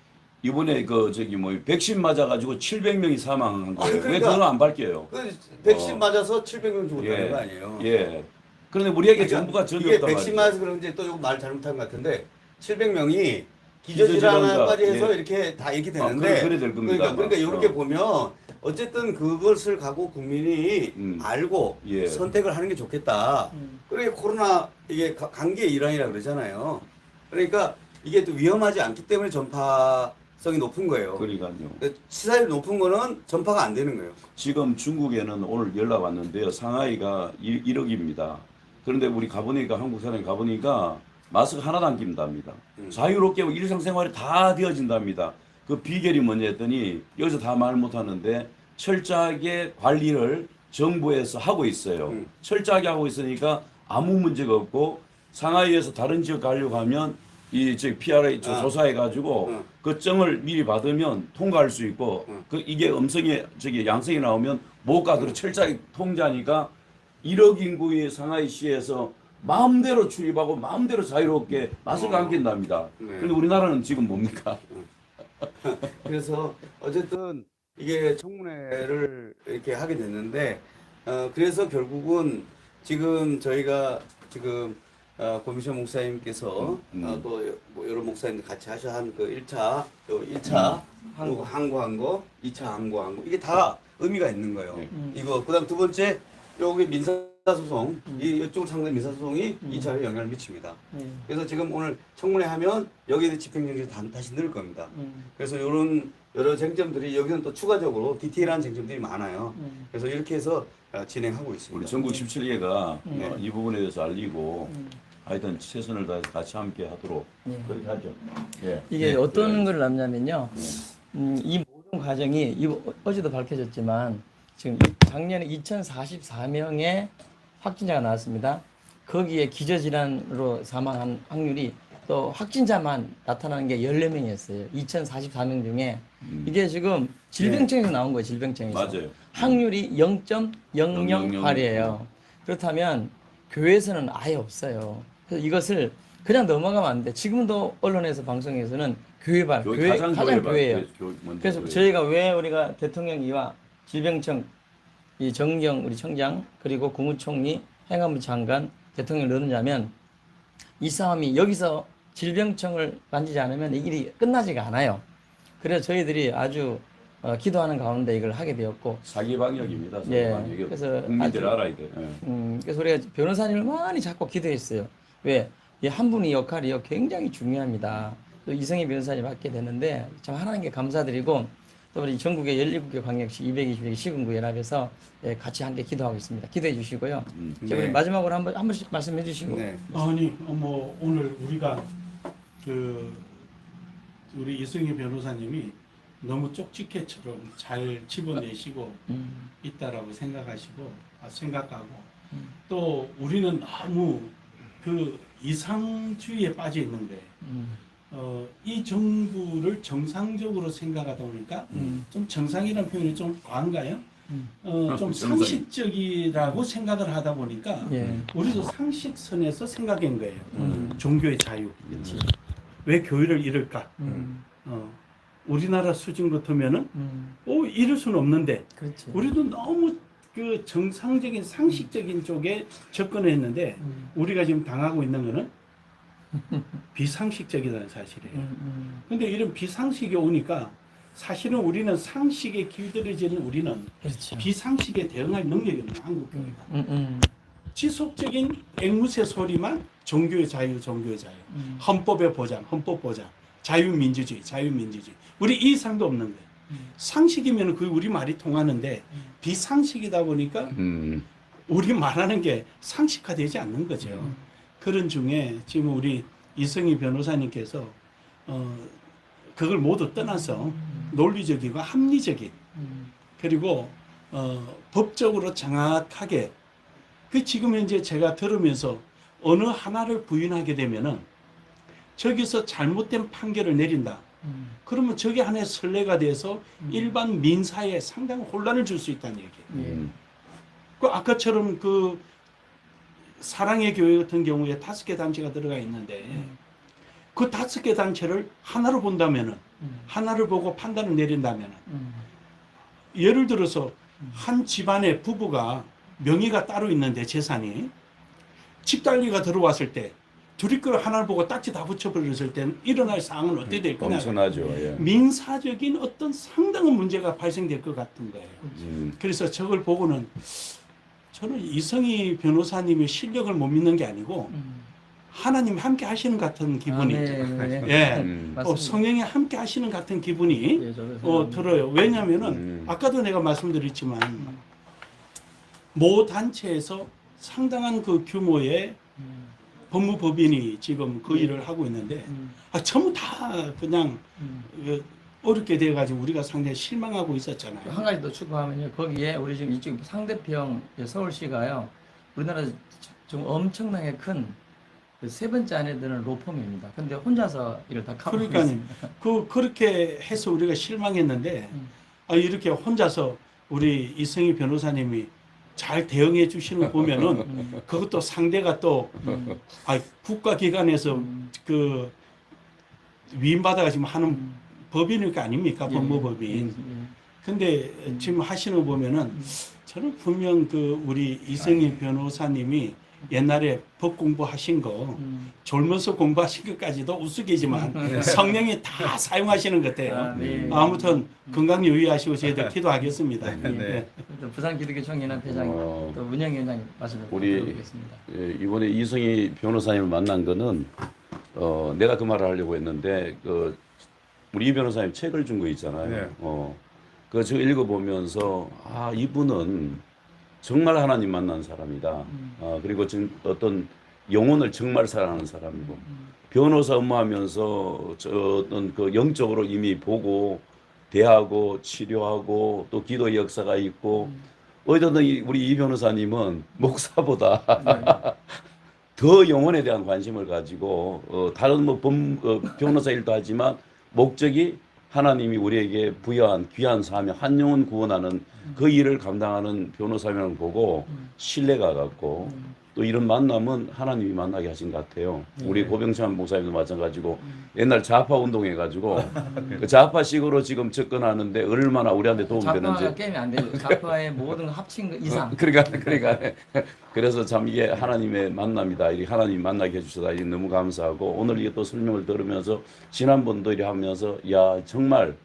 S3: 이번에 그 저기 뭐 백신 맞아가지고 700명이 사망한 거예요.
S1: 아니, 그러니까
S3: 왜 그건 안 밝혀요?
S1: 그 백신 맞아서 700명 죽었다는 거 아니에요?
S3: 예. 그런데 우리에게
S1: 그러니까
S3: 정부가 적이
S1: 이게
S3: 없단
S1: 백신
S3: 말이죠.
S1: 맞아서 그런지 또 조금 말 잘못한 것 같은데 700명이 기저질환까지 해서
S3: 예.
S1: 이렇게 다 이렇게 되는데
S3: 그래 될 겁니다.
S1: 그러니까 이렇게 보면 어쨌든 그것을 가고 국민이 알고
S3: 예.
S1: 선택을 하는 게 좋겠다. 그러니까 코로나 이게 감기의 일환이라 그러잖아요. 그러니까 이게 또 위험하지 않기 때문에 전파성이 높은 거예요.
S3: 그러니까요.
S1: 치사율이 높은 거는 전파가 안 되는 거예요.
S3: 지금 중국에는 오늘 연락 왔는데요. 상하이가 1억입니다. 그런데 우리 가보니까 한국 사람이 가보니까 마스크 하나도 안 낀답니다. 자유롭게 일상생활이 다 되어진답니다. 그 비결이 뭐냐 했더니 여기서 다 말 못하는데 철저하게 관리를 정부에서 하고 있어요. 철저하게 하고 있으니까 아무 문제가 없고 상하이에서 다른 지역 가려고 하면 이 저기 PRA 조사해 가지고 그 증을 미리 받으면 통과할 수 있고 그 이게 음성이 저기 양성이 나오면 못 가도록 철저하게 통제하니까 1억 인구의 상하이시에서 마음대로 출입하고 마음대로 자유롭게 마스크 안 낀답니다.
S1: 네.
S3: 그런데 우리나라는 지금 뭡니까?
S1: 그래서 어쨌든 이게 청문회를 이렇게 하게 됐는데 그래서 결국은 지금 저희가 지금 고미션 목사님께서 또 뭐 여러 목사님들 같이 하셔 한 그 1차 또 1차 항고한 거 2차 항고한 거 이게 다 의미가 있는 거예요. 이거 그다음 두 번째 여기 민사소송 이쪽을 상대 민사소송이 2차에 영향을 미칩니다. 그래서 지금 오늘 청문회 하면 여기에 집행정지 다시 늘을 겁니다. 그래서 이런 여러 쟁점들이 여기는 또 추가적으로 디테일한 쟁점들이 많아요. 그래서 이렇게 해서 진행하고 있습니다.
S3: 우리 전국 17개가 이 부분에 대해서 알리고 하여튼 최선을 다해서 같이 함께 하도록 그렇게 하죠. 예.
S2: 이게 어떤 걸 남냐면요. 이 모든 과정이 어제도 밝혀졌지만 지금 작년에 2044명의 확진자가 나왔습니다. 거기에 기저질환으로 사망한 확률이 또 확진자만 나타나는 게 14명이었어요. 2044명 중에 이게 지금 질병청에서 나온 거예요. 질병청에서.
S3: 맞아요.
S2: 확률이 0.008이에요. 그렇다면 교회에서는 아예 없어요. 그래서 이것을 그냥 넘어가면 안 돼. 지금도 언론에서 방송에서는 교회발,
S3: 교회
S2: 교회
S3: 가장
S2: 가장 교회예요.
S3: 먼저
S2: 그래서
S3: 교회.
S2: 저희가 왜 우리가 대통령이와 질병청, 이 정경 우리 청장 그리고 국무총리, 행안부 장관, 대통령을 넣느냐면 이 싸움이 여기서 질병청을 만지지 않으면 이 일이 끝나지가 않아요. 그래서 저희들이 아주 기도하는 가운데 이걸 하게 되었고,
S3: 사기 방역입니다. 사기
S2: 예,
S3: 방역. 이거
S2: 그래서
S3: 국민들이
S2: 아주-
S3: 알아야 돼. 예.
S2: 그래서 우리가 변호사님을 많이 잡고 기도했어요. 왜? 이 한 분의 역할이요 굉장히 중요합니다. 또 이성희 변호사님 맡게 됐는데 참 하나님께 감사드리고, 또 우리 전국의 17개 광역시 220개 시군구 연합에서 예, 같이 함께 기도하고 있습니다. 기도해 주시고요. 자, 우리
S1: 네.
S2: 마지막으로 한 번씩 말씀해 주시고.
S1: 네.
S4: 아니 뭐 오늘 우리가 그 우리 이승희 변호사님이 너무 쪽집게처럼 잘 집어내시고 있다라고 생각하고 또 우리는 너무 그 이상주의에 빠져 있는데 이 정부를 정상적으로 생각하다 보니까 좀 정상이라는 표현이 좀 과한가요? 좀 상식적이라고 생각을 하다 보니까
S2: 예.
S4: 우리도 상식선에서 생각한 거예요. 종교의 자유. 왜 교회를 잃을까? 우리나라 수준 같으면은 잃을 수는 없는데
S2: 그렇지.
S4: 우리도 너무 그 정상적인 상식적인 쪽에 접근했는데 우리가 지금 당하고 있는 거는 비상식적이라는 사실이에요. 근데 이런 비상식이 오니까 사실은 우리는 상식에 길들여지는 우리는
S2: 그렇죠.
S4: 비상식에 대응할 능력이 없는 한국 교회가 지속적인 앵무새 소리만 종교의 자유, 종교의 자유, 헌법의 보장, 헌법 보장, 자유민주주의, 자유민주주의. 우리 이 이상도 없는 거예요. 상식이면 그 우리 말이 통하는데 비상식이다 보니까 우리 말하는 게 상식화되지 않는 거죠. 그런 중에 지금 우리 이성희 변호사님께서 그걸 모두 떠나서 논리적이고 합리적인 그리고 법적으로 정확하게 그 지금 현재 제가 들으면서 어느 하나를 부인하게 되면은 저기서 잘못된 판결을 내린다. 그러면 저게 하나의 선례가 돼서 일반 민사에 상당히 혼란을 줄 수 있다는 얘기예요. 그 아까처럼 그 사랑의 교회 같은 경우에 5개 단체가 들어가 있는데 그 5개 단체를 하나로 본다면은 하나를 보고 판단을 내린다면은 예를 들어서 한 집안의 부부가 명의가 따로 있는데 재산이 집단위가 들어왔을 때 둘이 걸 하나를 보고 딱지 다 붙여버렸을 때 일어날 상황은 어떻게 될 거냐.
S3: 엄청나죠. 예.
S4: 민사적인 어떤 상당한 문제가 발생될 것 같은 거예요. 그래서 저걸 보고는 저는 이성희 변호사님의 실력을 못 믿는 게 아니고 하나님이 함께 하시는 같은 기분이 예, 성령이 함께 하시는 같은 기분이
S2: 예, 저도
S4: 들어요. 왜냐하면은 아까도 내가 말씀드렸지만 모 단체에서 상당한 그 규모의 법무법인이 지금 그 일을 하고 있는데 전부 다 그냥 어렵게 돼가지고 우리가 상당히 실망하고 있었잖아요.
S2: 한 가지 더 추가하면요. 거기에 우리 지금 이쪽 상대평 서울시가요. 우리나라 좀 엄청나게 큰 그 세 번째 안에 드는 로펌입니다. 근데 혼자서 이걸 다 커버하고
S4: 그러니까요.
S2: 있습니다.
S4: 그렇게 해서 우리가 실망했는데 이렇게 혼자서 우리 이성희 변호사님이 잘 대응해 주시는 거 보면은 그것도 상대가 또 국가기관에서 그 위임받아가 지금 하는 법인일 거 아닙니까? 법무법인. 근데 지금 하시는 거 보면은 저는 분명 그 우리 이성희 변호사님이 옛날에 법 공부하신 거 졸면서 공부하신 것까지도 우스개지만 성령이 다 사용하시는 것 같아요. 아무튼 건강 유의하시고 저희들 기도하겠습니다.
S2: 네. 부산 기독교 총연합 회장님 또 문영위원장님 말씀을
S3: 우리
S2: 드리겠습니다.
S3: 이번에 이성희 변호사님을 만난 거는 내가 그 말을 하려고 했는데 우리 이 변호사님 책을 준 거 있잖아요.
S1: 네.
S3: 그거 제가 읽어보면서 이분은 정말 하나님 만난 사람이다. 그리고 지금 어떤 영혼을 정말 사랑하는 사람이고 변호사 업무하면서 어떤 그 영적으로 이미 보고 대하고 치료하고 또 기도 역사가 있고 어디든 우리 이 변호사님은 목사보다 더 영혼에 대한 관심을 가지고 다른 뭐 변호사 일도 하지만 목적이 하나님이 우리에게 부여한 귀한 사명, 한 영혼 구원하는 그 일을 감당하는 변호사명을 보고 신뢰가 갔고 또 이런 만남은 하나님이 만나게 하신 것 같아요. 우리 고병찬 목사님도 마찬가지고 옛날 좌파 운동해가지고 그 좌파식으로 지금 접근하는데 얼마나 우리한테 도움
S2: 좌파가
S3: 되는지.
S2: 게임이 안 되죠. 좌파의 모든 거 합친 거 이상.
S3: 그러니까 그래서 참 이게 하나님의 만남이다. 이렇게 하나님 만나게 해주셔서 너무 감사하고 오늘 이게 또 설명을 들으면서 지난번도 이렇게 하면서 야 정말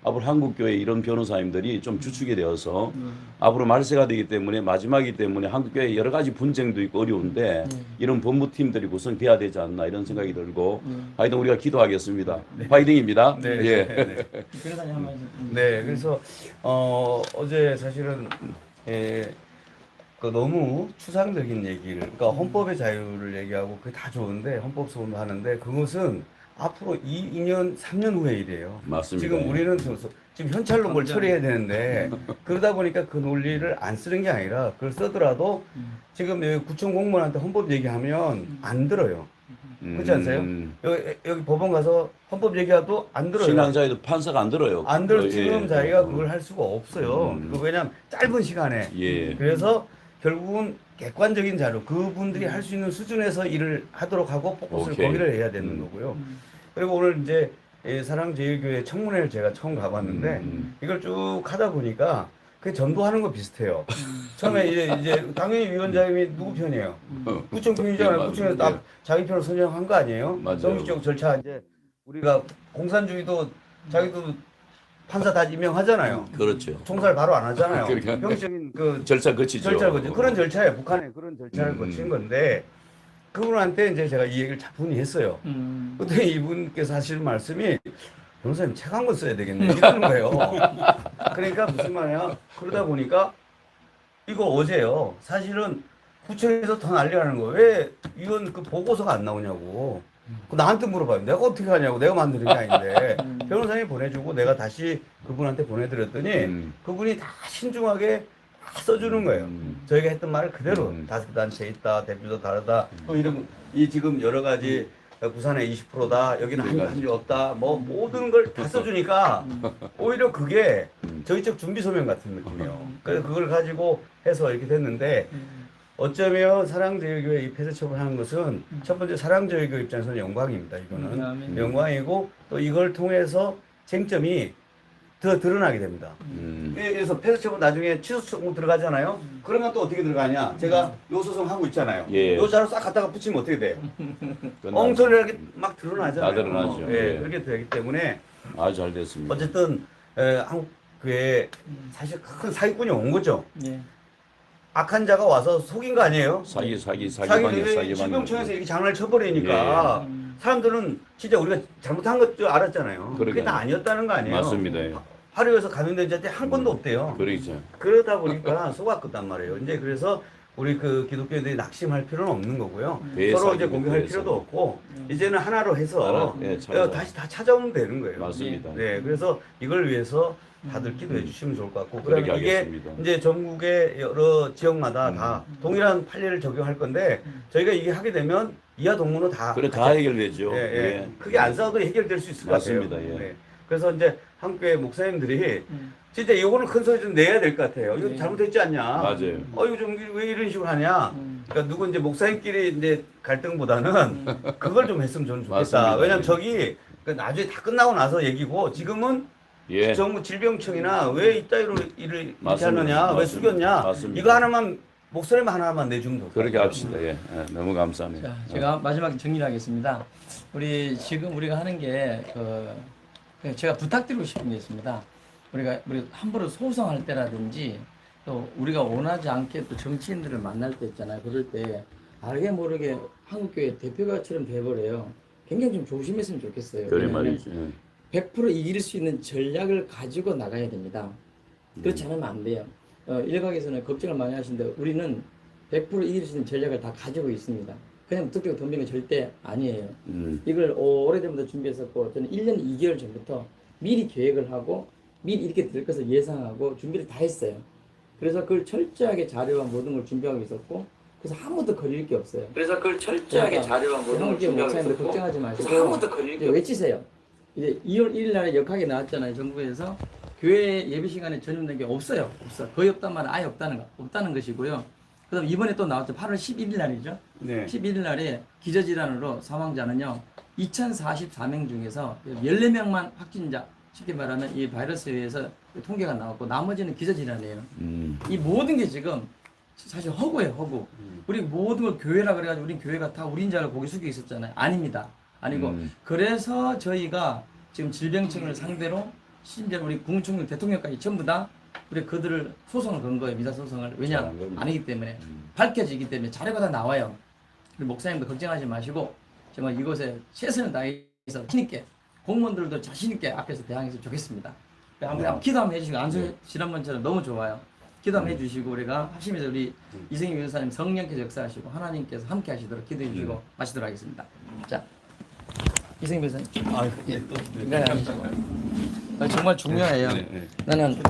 S3: 앞으로 한국 교회 이런 변호사님들이 좀 주축이 되어서 앞으로 말세가 되기 때문에 마지막이기 때문에 한국 교회 여러 가지 분쟁도 있고 어려운데 이런 법무팀들이 구성돼야 되지 않나 이런 생각이 들고 하여튼 우리가 기도하겠습니다. 파이팅입니다.
S1: 네.
S3: 예.
S2: 변호사님 한 말씀.
S1: 네, 그래서 어제 사실은 그 너무 추상적인 얘기를, 그러니까 헌법의 자유를 얘기하고 그게 다 좋은데 헌법 소원도 하는데 그것은 앞으로 2년, 3년 후의 일이에요.
S3: 맞습니다.
S1: 지금 우리는 지금 현찰로 뭘 처리해야 되는데 그러다 보니까 그 논리를 안 쓰는 게 아니라 그걸 쓰더라도 지금 여기 구청 공무원한테 헌법 얘기하면 안 들어요. 그렇지 않으세요? 여기 법원 가서 헌법 얘기해도 안 들어요.
S3: 신앙자에도 판사가 안 들어요.
S1: 안 들어.
S3: 예.
S1: 지금 자기가 그걸 할 수가 없어요. 왜냐면 짧은 시간에.
S3: 예.
S1: 그래서 결국은 객관적인 자료, 그분들이 할 수 있는 수준에서 일을 하도록 하고 포커스를
S3: 오케이.
S1: 거기를 해야 되는 거고요. 그리고 오늘 이제 사랑제일교회 청문회를 제가 처음 가봤는데 이걸 쭉 하다 보니까 그게 전도하는 거 비슷해요. 처음에 이제 당연히 위원장님이 누구 편이에요? 구청 편이잖아요.
S3: 예,
S1: 구청에서
S3: 맞아요.
S1: 딱 자기 편을 선정한 거 아니에요?
S3: 맞아요.
S1: 정치적 절차 이제 우리가 공산주의도 자기도 판사 다 임명하잖아요.
S3: 그렇죠.
S1: 총살 바로 안 하잖아요.
S3: 그러니까.
S1: 형식적인 그
S3: 절차 거치죠.
S1: 절차를 거치 그런 절차예요. 북한에 그런 절차를 거친 건데 그분한테 이제 제가 이 얘기를 차분히 했어요. 그때 이분께서 하시는 말씀이 변호사님 책 한 권 써야 되겠네 이러는 거예요. 그러니까 무슨 말이야? 그러다 보니까 이거 어제요. 사실은 구청에서 더 난리가 나는 거예요. 왜 이건 그 보고서가 안 나오냐고. 나한테 물어봐요. 내가 어떻게 하냐고. 내가 만드는 게 아닌데. 변호사님이 보내주고 내가 다시 그분한테 보내드렸더니 그분이 다 신중하게 다 써주는 거예요. 저희가 했던 말을 그대로 다섯 단체 있다. 대표도 다르다. 또 이런 이 지금 여러 가지 부산에 20%다. 여기는 한게 없다. 뭐 모든 걸 다 써주니까 오히려 그게 저희 쪽 준비 소명 같은 느낌이에요. 그래서 그걸 가지고 해서 이렇게 됐는데 어쩌면 사랑제일교회 이 폐쇄 처분하는 것은 첫 번째 사랑제일교회 입장에서는 영광입니다. 이거는 영광이고 또 이걸 통해서 쟁점이 더 드러나게 됩니다. 그래서 폐쇄 처분 나중에 취소 처분 들어가잖아요. 그러면 또 어떻게 들어가냐? 제가 요 소송 하고 있잖아요.
S3: 예.
S1: 요 자료 싹 갖다가 붙이면 어떻게 돼요?
S3: 끝나죠.
S1: 엉터리하게 막 드러나잖아요.
S3: 다 드러나죠.
S1: 예,
S3: 예.
S1: 그렇게 되기 때문에
S3: 아주 잘 됐습니다.
S1: 어쨌든 한국 교회에 사실 큰 사기꾼이 온 거죠.
S2: 예.
S1: 악한 자가 와서 속인 거 아니에요?
S3: 사기 방해
S1: 질병청에서 이렇게 장난을 쳐버리니까 사람들은 진짜 우리가 잘못한 것 줄 알았잖아요. 그게 다 아니었다는 거 아니에요?
S3: 맞습니다. 예.
S1: 하루에서 감염된 자한테 한 건도 없대요.
S3: 그러죠.
S1: 그러다 보니까 속았단 말이에요. 이제 그래서 우리 그 기독교인들이 낙심할 필요는 없는 거고요. 서로 이제 공격할 필요도 없고 이제는 하나로 해서 다시 다 찾아오면 되는 거예요.
S3: 맞습니다.
S1: 네, 그래서 이걸 위해서 다들 기도해 주시면 좋을 것 같고
S3: 그렇게
S1: 그다음에 이게
S3: 하겠습니다.
S1: 이제 전국의 여러 지역마다 다 동일한 판례를 적용할 건데 저희가 이게 하게 되면 이하 동문은 다
S3: 그래 다 해결되죠.
S1: 예, 예.
S3: 예.
S1: 크게 안 싸워도 해결될 수 있을 것 같아요.
S3: 맞습니다. 예.
S1: 네. 그래서 이제 한국교회 목사님들이 진짜 이거는 큰 소리 좀 내야 될 것 같아요. 이거 잘못했지 않냐?
S3: 맞아요.
S1: 이거 좀 왜 이런 식으로 하냐? 그러니까 누구 이제 목사님끼리 이제 갈등보다는 그걸 좀 했으면 저는 좋겠다.
S3: 맞습니다.
S1: 왜냐면
S3: 예.
S1: 저기 그 나중에 다 끝나고 나서 얘기고 지금은
S3: 예.
S1: 정부 질병청이나 왜 이따위로 일을 이렇게
S3: 맞습니다.
S1: 하느냐? 왜
S3: 맞습니다.
S1: 숙였냐?
S3: 맞습니다.
S1: 이거 하나만 목소리 하나만 내주면 좋겠다.
S3: 그렇게 합시다. 예. 예. 너무 감사합니다.
S2: 자, 제가 마지막에 정리를 하겠습니다. 우리 지금 우리가 하는 게 제가 부탁드리고 싶은 게 있습니다. 우리 함부로 소송할 때라든지 또 우리가 원하지 않게 또 정치인들을 만날 때 있잖아요. 그럴 때 알게 모르게 한국교회 대표가처럼 돼버려요. 굉장히 좀 조심했으면 좋겠어요.
S3: 그래
S2: 왜냐하면
S3: 말이죠. 예.
S2: 100% 이길 수 있는 전략을 가지고 나가야 됩니다. 그렇지 않으면 안 돼요. 일각에서는 걱정을 많이 하시는데 우리는 100% 이길 수 있는 전략을 다 가지고 있습니다. 그냥 무턱대고 덤비는 건 절대 아니에요. 이걸 오래전부터 준비했었고 저는 1년 2개월 전부터 미리 계획을 하고 미리 이렇게 될 것을 예상하고 준비를 다 했어요. 그래서 그걸 철저하게 자료와 모든 걸 준비하고 있었고 그래서 아무도 걸릴 게 없어요. 그래서 그걸 철저하게 자료와 모든 걸 준비하고 있었고 걱정하지 마시고 아무도 걸릴 게 외치세요. 이제 2월 1일 날에 역학이 나왔잖아요. 정부에서 교회 예배 시간에 전염된 게 없어요. 없어. 거의 없단 말은 아예 없다는 것이고요. 그다음 이번에 또 나왔죠. 8월 11일 날이죠.
S1: 네.
S2: 11일 날에 기저질환으로 사망자는요. 2044명 중에서 14명만 확진자, 쉽게 말하면 이 바이러스에 의해서 통계가 나왔고 나머지는 기저질환이에요. 이 모든 게 지금 사실 허구예요, 허구. 우리 모든 걸 교회라 그래가지고 우리 교회가 다 우리인 줄 알고 고개 숙이고 있었잖아요. 아닙니다. 아니고 그래서 저희가 지금 질병청을 상대로 심지어 우리 국무총리 대통령까지 전부 다 우리 그들을 소송을 건 거예요. 미사 소송을. 왜냐? 아니기 때문에 밝혀지기 때문에 자료가 다 나와요. 우리 목사님도 걱정하지 마시고 정말 이곳에 최선을 다해서 힘있게 공무원들도 자신 있게 앞에서 대항했으면 좋겠습니다. 한번 기도 한번 해주시고 안수 지난번처럼 너무 좋아요. 기도 한번 해주시고 우리가 하시면서 우리 이승희 변호사님 성령께서 역사하시고 하나님께서 함께 하시도록 기도해 주시고 마치도록 하겠습니다. 자, 이승희 변호사님. 인간이 아니시고. 정말 중요해요. 나는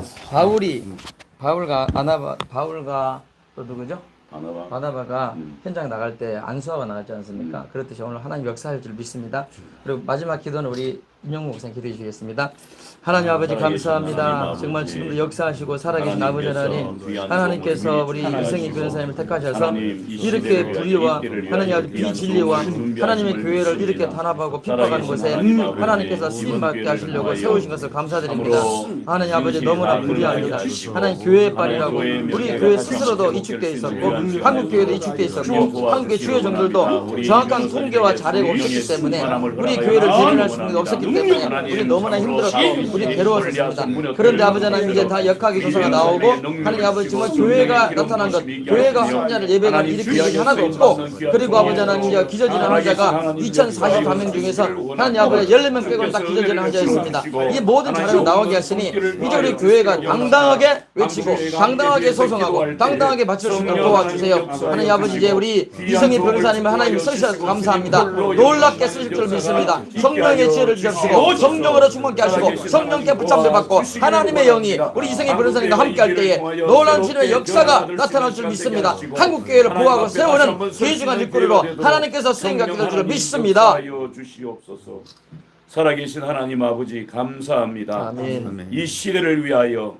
S2: 바울과 또 누구죠? 바나바가 현장 나갈 때 안수하고 나갔지 않습니까? 그렇듯이 오늘 하나님 역사할 줄 믿습니다. 그리고 마지막 기도는 우리 윤영무 목사님 기도해 주시겠습니다. 하나님 아버지 감사합니다. 정말 지금도 역사하시고 살아계신 아버지 하나님께서 우리 이승희 변호사님을 택하셔서 이렇게 불의와 하나님 아버지 비진리와 하나님의 교회를 이렇게 탄압하고 핍박하는 곳에 하나님께서 쓰임받게 하시려고 세우신 것을 감사드립니다. 하나님 아버지 너무나 불의합니다. 하나님 교회의 빨이라고 우리 교회 스스로도 이축되어 있었고 한국 교회도 이축되어 있었고 한국의 주요 종들도 정확한 통계와 자료가 없었기 때문에 우리 교회를 진행할 수 있는 게 없었기 때문에 우리 너무나 힘들었고 우리 괴로웠습니다. 그런데 아버지 하나님 이제 다 역학의 조사가 나오고 하나님 아버지 정말 교회가 나타난 것, 교회가 환자를 예배를 일으킨 적이 하나도 없고 그리고 아버지 하나님 이제 기저질환 환자가 2044명 중에서 하나님 아버지 14명 빼고는 다 기저질환 환자였습니다. 이 모든 자료가 나오게 하시니 이제 우리 교회가 당당하게 외치고 당당하게 소송하고 당당하게 바칠 수 있도록 도와주세요. 하나님 아버지 이제 우리 이승희 변호사님을 하나님 쓰셔서 감사합니다. 놀랍게 쓰실 줄 믿습니다. 성령의 지혜를 주시고 성령으로 충만케 하시고 성령께 붙잡혀 받고 하나님의 영이 우리 이승희 변호사님과 함께 할 때에 놀라운 치료의 역사가 나타날 줄 믿습니다. 한국 교회를 보호하고 세우는 귀중한 일꾼으로 하나님께서 쓰임받게 될 줄 믿습니다.
S3: 살아계신 하나님 아버지 감사합니다.
S2: 아멘.
S3: 이 시대를 위하여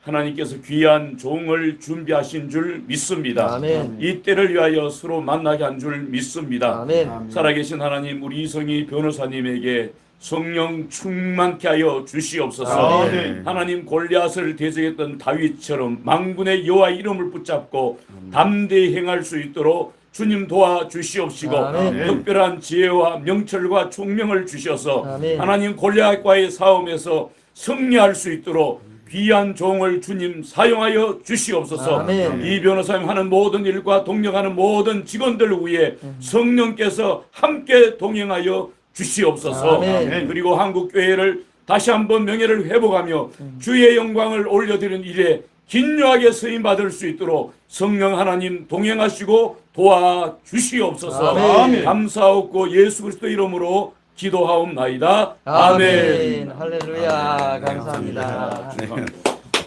S3: 하나님께서 귀한 종을 준비하신 줄 믿습니다.
S2: 아멘.
S3: 이 때를 위하여 서로 만나게 한 줄 믿습니다.
S2: 아멘.
S3: 살아계신 하나님 우리 이성희 변호사님에게 성령 충만케 하여 주시옵소서.
S1: 아멘.
S3: 하나님 골리앗을 대적했던 다윗처럼 만군의 여호와 이름을 붙잡고 담대히 행할 수 있도록 주님 도와주시옵시고
S2: 아멘.
S3: 특별한 지혜와 명철과 총명을 주셔서
S2: 아멘.
S3: 하나님 골리앗과의 싸움에서 승리할 수 있도록 귀한 종을 주님 사용하여 주시옵소서.
S2: 아멘.
S3: 이 변호사님 하는 모든 일과 동력하는 모든 직원들을 위해 성령께서 함께 동행하여 주시옵소서.
S2: 아멘.
S3: 그리고 한국 교회를 다시 한번 명예를 회복하며 주의 영광을 올려드리는 일에 긴요하게 쓰임 받을 수 있도록 성령 하나님 동행하시고 도와주시옵소서.
S2: 아멘.
S3: 감사하고 예수 그리스도 이름으로 기도하옵나이다.
S2: 아멘. 할렐루야. 감사합니다.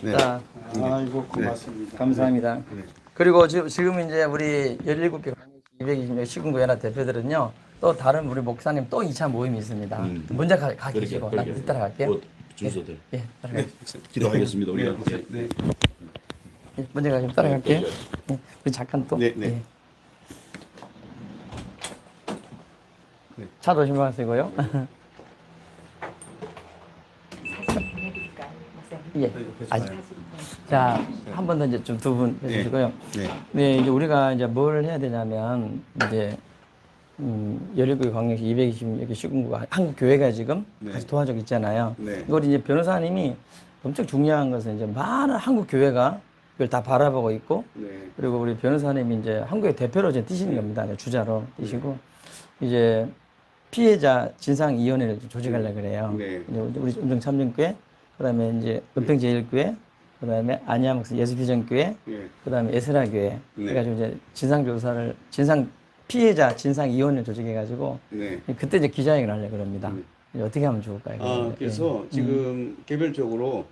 S1: 네.
S2: 자,
S4: 아이고 고맙습니다.
S2: 감사합니다. 그리고 지금 이제 우리 17개 220명 시군구연합 대표들은요. 또 다른 우리 목사님 또 2차 모임이 있습니다. 먼저 가 계시고 나 따라갈게요.
S3: 준서들
S2: 예, 따라갈게요.
S3: 기도하겠습니다. 우리가
S1: 네.
S2: 예, 먼저 가시면 따라갈게요. 예, 우리 잠깐 또.
S1: 네, 네.
S2: 예. 차 조심하시고요. 예. 자, 한 번 더 이제 좀 두 분 해주시고요.
S1: 네.
S2: 네, 이제 우리가 이제 뭘 해야 되냐면 이제 17개 광역시 220개 시군구가 한국 교회가 지금
S1: 네.
S2: 같이 도와주고 있잖아요.
S1: 네.
S2: 이걸 이제 변호사님이 엄청 중요한 것은 이제 많은 한국 교회가 이걸 다 바라보고 있고
S1: 네.
S2: 그리고 우리 변호사님이 이제 한국의 대표로 이제 뛰시는 겁니다. 주자로 뛰시고 이제 피해자 진상위원회를 조직하려고 그래요.
S1: 네.
S2: 이제 우리 음정참정교회, 그다음에 이제 은평제일교회, 그다음에 안양목사 예수비전교회,
S1: 네.
S2: 그다음에 에스라교회.
S1: 네.
S2: 그래가지고 이제 피해자 진상위원회를 조직해가지고
S1: 네.
S2: 그때 이제 기자회견을 하려고 합니다.
S1: 네.
S2: 이제 어떻게 하면 좋을까요?
S1: 아, 그래서 지금 개별적으로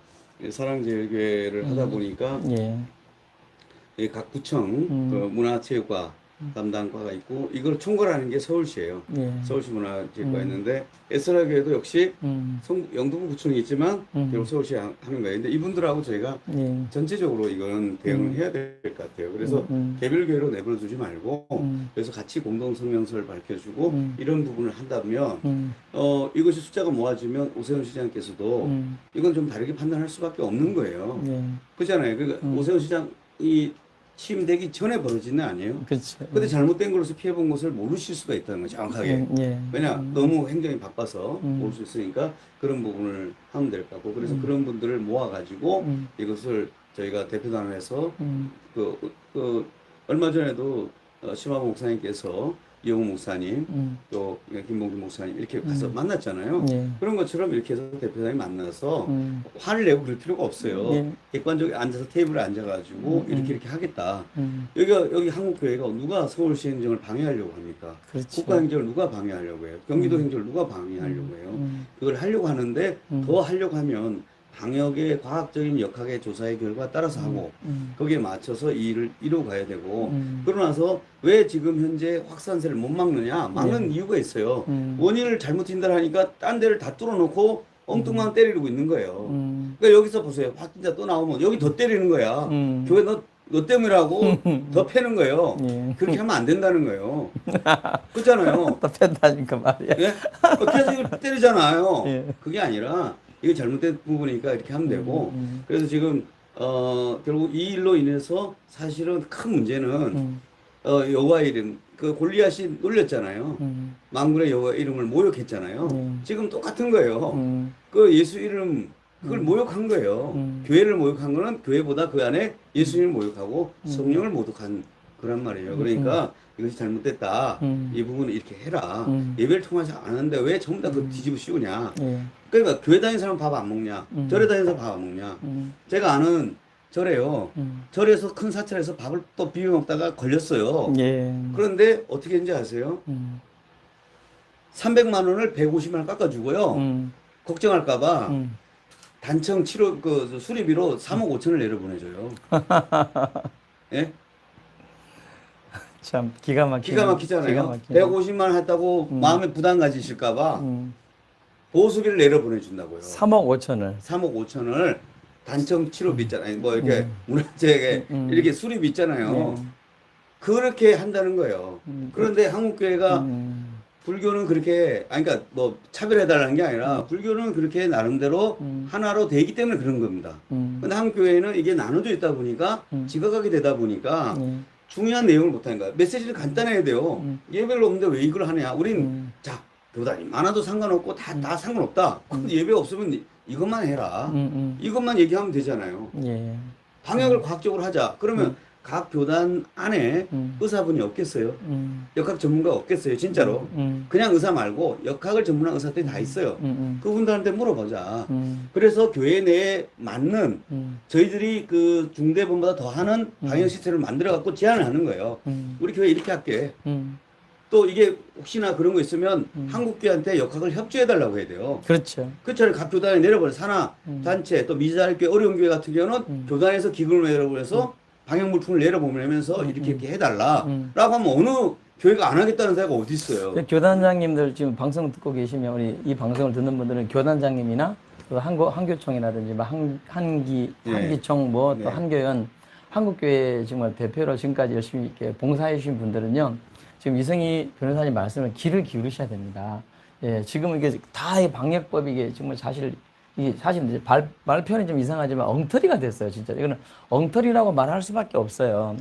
S1: 사랑제일교회를 하다 보니까
S2: 예.
S1: 각 구청 그 문화체육과 담당과가 있고 이걸 총괄하는 게 서울시예요.
S2: 예.
S1: 서울시 문화재과 있는데 에스라 교회도 역시 영등포 구청이 있지만 결국 서울시 하는 거예요. 근데 이분들하고 저희가
S2: 예.
S1: 전체적으로 이건 대응을 해야 될 것 같아요. 그래서 개별 교회로 내버려 두지 말고 그래서 같이 공동 성명서를 밝혀주고 이런 부분을 한다면 이것이 숫자가 모아지면 오세훈 시장께서도 이건 좀 다르게 판단할 수밖에 없는 거예요.
S2: 예.
S1: 그렇잖아요. 그러니까 오세훈 시장이 취임되기 전에 벌어진 일 아니에요.
S2: 그렇죠.
S1: 근데 잘못된 걸로서 피해본 것을 모르실 수가 있다는 거죠. 정확하게.
S2: 예.
S1: 왜냐 너무 행정이 바빠서 모를 수 있으니까 그런 부분을 하면 될 것 같고 그래서 그런 분들을 모아가지고 이것을 저희가 대표단에서 그 얼마 전에도 심화보 목사님께서 이용우 목사님 또 김봉준 목사님 이렇게 가서 만났잖아요.
S2: 예.
S1: 그런 것처럼 이렇게 해서 대표단이 만나서 화를 내고 그럴 필요가 없어요.
S2: 예.
S1: 객관적으로 앉아서 테이블에 앉아가지고 이렇게 하겠다. 여기 한국교회가 누가 서울시 행정을 방해하려고 합니까?
S2: 그렇죠.
S1: 국가 행정을 누가 방해하려고 해요? 경기도 행정을 누가 방해하려고 해요? 그걸 하려고 하는데 더 하려고 하면 방역의 과학적인 역학의 조사의 결과 따라서 하고 거기에 맞춰서 이 일을 이루어가야 되고 그러고 나서 왜 지금 현재 확산세를 못 막느냐 막는 이유가 있어요. 원인을 잘못 진단하니까 딴 데를 다 뚫어놓고 엉뚱만 때리고 있는 거예요. 그러니까 여기서 보세요. 확진자 또 나오면 여기 더 때리는 거야. 교회 너 때문이라고 더 패는 거예요.
S2: 예.
S1: 그렇게 하면 안 된다는 거예요. 그렇잖아요.
S2: 또 팬다니까 말이야.
S1: 예? 계속 이걸 때리잖아요.
S2: 예.
S1: 그게 아니라 이게 잘못된 부분이니까 이렇게 하면 되고 그래서 지금 결국 이 일로 인해서 사실은 큰 문제는 여호와 이름 그 골리앗이 놀렸잖아요. 만군의 여호와 이름을 모욕했잖아요. 지금 똑같은 거예요. 그 예수 이름 그걸 모욕한 거예요. 교회를 모욕한 거는 교회보다 그 안에 예수님을 모욕하고 성령을 모독한 그런 말이에요. 그러니까 이것이 잘못됐다. 이 부분을 이렇게 해라. 예배를 통해서 안 하는데 왜 전부 다 그 뒤집어 씌우냐. 그러니까 교회 다니는 사람 밥 안 먹냐. 절에 다니는 사람 밥 안 먹냐. 제가 아는 절에요. 절에서 큰 사찰에서 밥을 또 비벼 먹다가 걸렸어요.
S2: 예.
S1: 그런데 어떻게 했는지 아세요? 300만 원을 150만 원 깎아주고요. 걱정할까봐 단청 치료 그 수리비로 3억 5천을 내려보내줘요. 예?
S2: 참 기가
S1: 막히잖아요.
S2: 기가 막히네.
S1: 150만 원 했다고 마음에 부담 가지실까봐 보수비를 내려보내준다고요.
S2: 3억 5천을.
S1: 3억 5천을 단청 치료비 있잖아요. 뭐 이렇게 문화재에 이렇게 수리비 있잖아요. 그렇게 한다는 거예요. 그런데 한국교회가 불교는 그렇게 그러니까 뭐 차별해달라는 게 아니라 불교는 그렇게 나름대로 하나로 되기 때문에 그런 겁니다. 근데 한국교회는 이게 나눠져 있다 보니까 지각하게 되다 보니까 중요한 내용을 못하는 거야. 메시지를 간단해야 돼요. 예배를 없는데 왜 이걸 하냐. 우린 자 교단이 많아도 상관없고 다 상관없다. 근데 예배 없으면 이것만 해라. 이것만 얘기하면 되잖아요.
S2: 예.
S1: 방역을 과학적으로 하자. 그러면 각 교단 안에 의사분이 없겠어요. 역학 전문가 없겠어요. 진짜로. 그냥 의사 말고 역학을 전문한 의사들이 다 있어요. 그분들한테 물어보자. 그래서 교회 내에 맞는 저희들이 그 중대본보다 더 하는 방역 시스템을 만들어 갖고 제안을 하는 거예요. 우리 교회 이렇게 할게. 또 이게 혹시나 그런 거 있으면 한국교회한테 역학을 협조해 달라고 해야 돼요.
S2: 그렇죠.
S1: 그처럼 각 교단에 내려버려. 산하 단체 또 미자립교회 어려운 교회 같은 경우는 교단에서 기금을 내려보내서 방역 물품을 내려보내면서 이렇게 해달라 라고 하면 어느 교회가 안 하겠다는 데가 어디 있어요.
S2: 교단장님들 지금 방송 듣고 계시면 우리 이 방송을 듣는 분들은 교단장님이나 또 한교총이라든지 뭐 한기총 뭐 또
S1: 네.
S2: 한교연 한국교회 정말 대표로 지금까지 열심히 이렇게 봉사해 주신 분들은요. 지금 이승희 변호사님 말씀을 귀를 기울이셔야 됩니다. 예, 지금 이게 다 이 방역법이 이게 정말 이게 사실 이제 말 표현이 좀 이상하지만 엉터리가 됐어요, 진짜. 이거는 엉터리라고 말할 수밖에 없어요.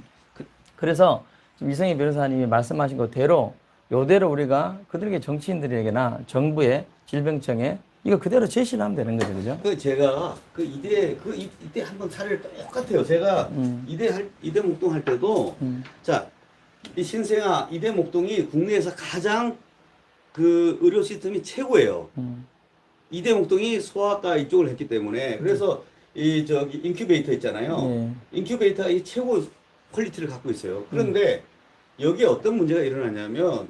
S2: 그래서 지금 이승희 변호사님이 말씀하신 것대로 요대로 우리가 그들에게 정치인들에게나 정부에 질병청에 이거 그대로 제시를 하면 되는 거죠, 그죠?
S1: 그 제가 그 이때 한번 사례를 똑같아요. 제가 이대 목동 할 때도 자, 이 신생아 이대 목동이 국내에서 가장 그 의료 시스템이 최고예요. 이대 목동이 소아과 이쪽을 했기 때문에 그래서 이 저기 인큐베이터 있잖아요. 인큐베이터가 이 최고 퀄리티를 갖고 있어요. 그런데 여기에 어떤 문제가 일어나냐면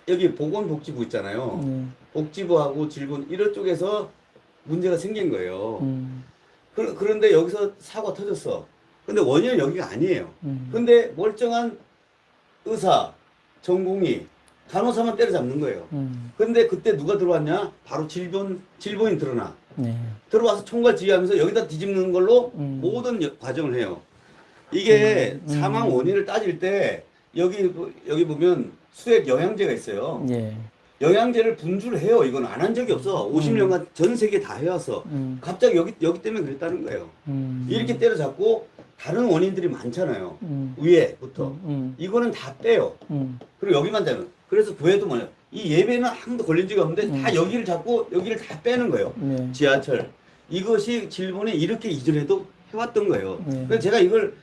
S1: 여기 보건복지부 있잖아요. 복지부하고 질군 이런 쪽에서 문제가 생긴 거예요. 그런데 여기서 사고가 터졌어. 근데 원인은 여기가 아니에요. 근데 멀쩡한 의사, 전공의, 간호사만 때려잡는 거예요. 근데 그때 누가 들어왔냐? 바로 질본이 드러나.
S2: 네.
S1: 들어와서 총괄 지휘하면서 여기다 뒤집는 걸로 모든 과정을 해요. 이게 사망 원인을 따질 때 여기 보면 수액 영양제가 있어요.
S2: 예.
S1: 영양제를 분주를 해요. 이건 안 한 적이 없어. 50년간 전 세계 다 해왔어. 갑자기 여기 때문에 그랬다는 거예요. 이렇게 때려잡고 다른 원인들이 많잖아요. 위에부터. 이거는 다 빼요. 그리고 여기만 되면. 그래서 구해도 뭐냐. 이 예배는 아무도 걸린 적이 없는데 다 여기를 잡고 여기를 다 빼는 거예요.
S2: 네.
S1: 지하철. 이것이 질본에 이렇게 이전에도 해왔던 거예요.
S2: 네.
S1: 그래서 제가 이걸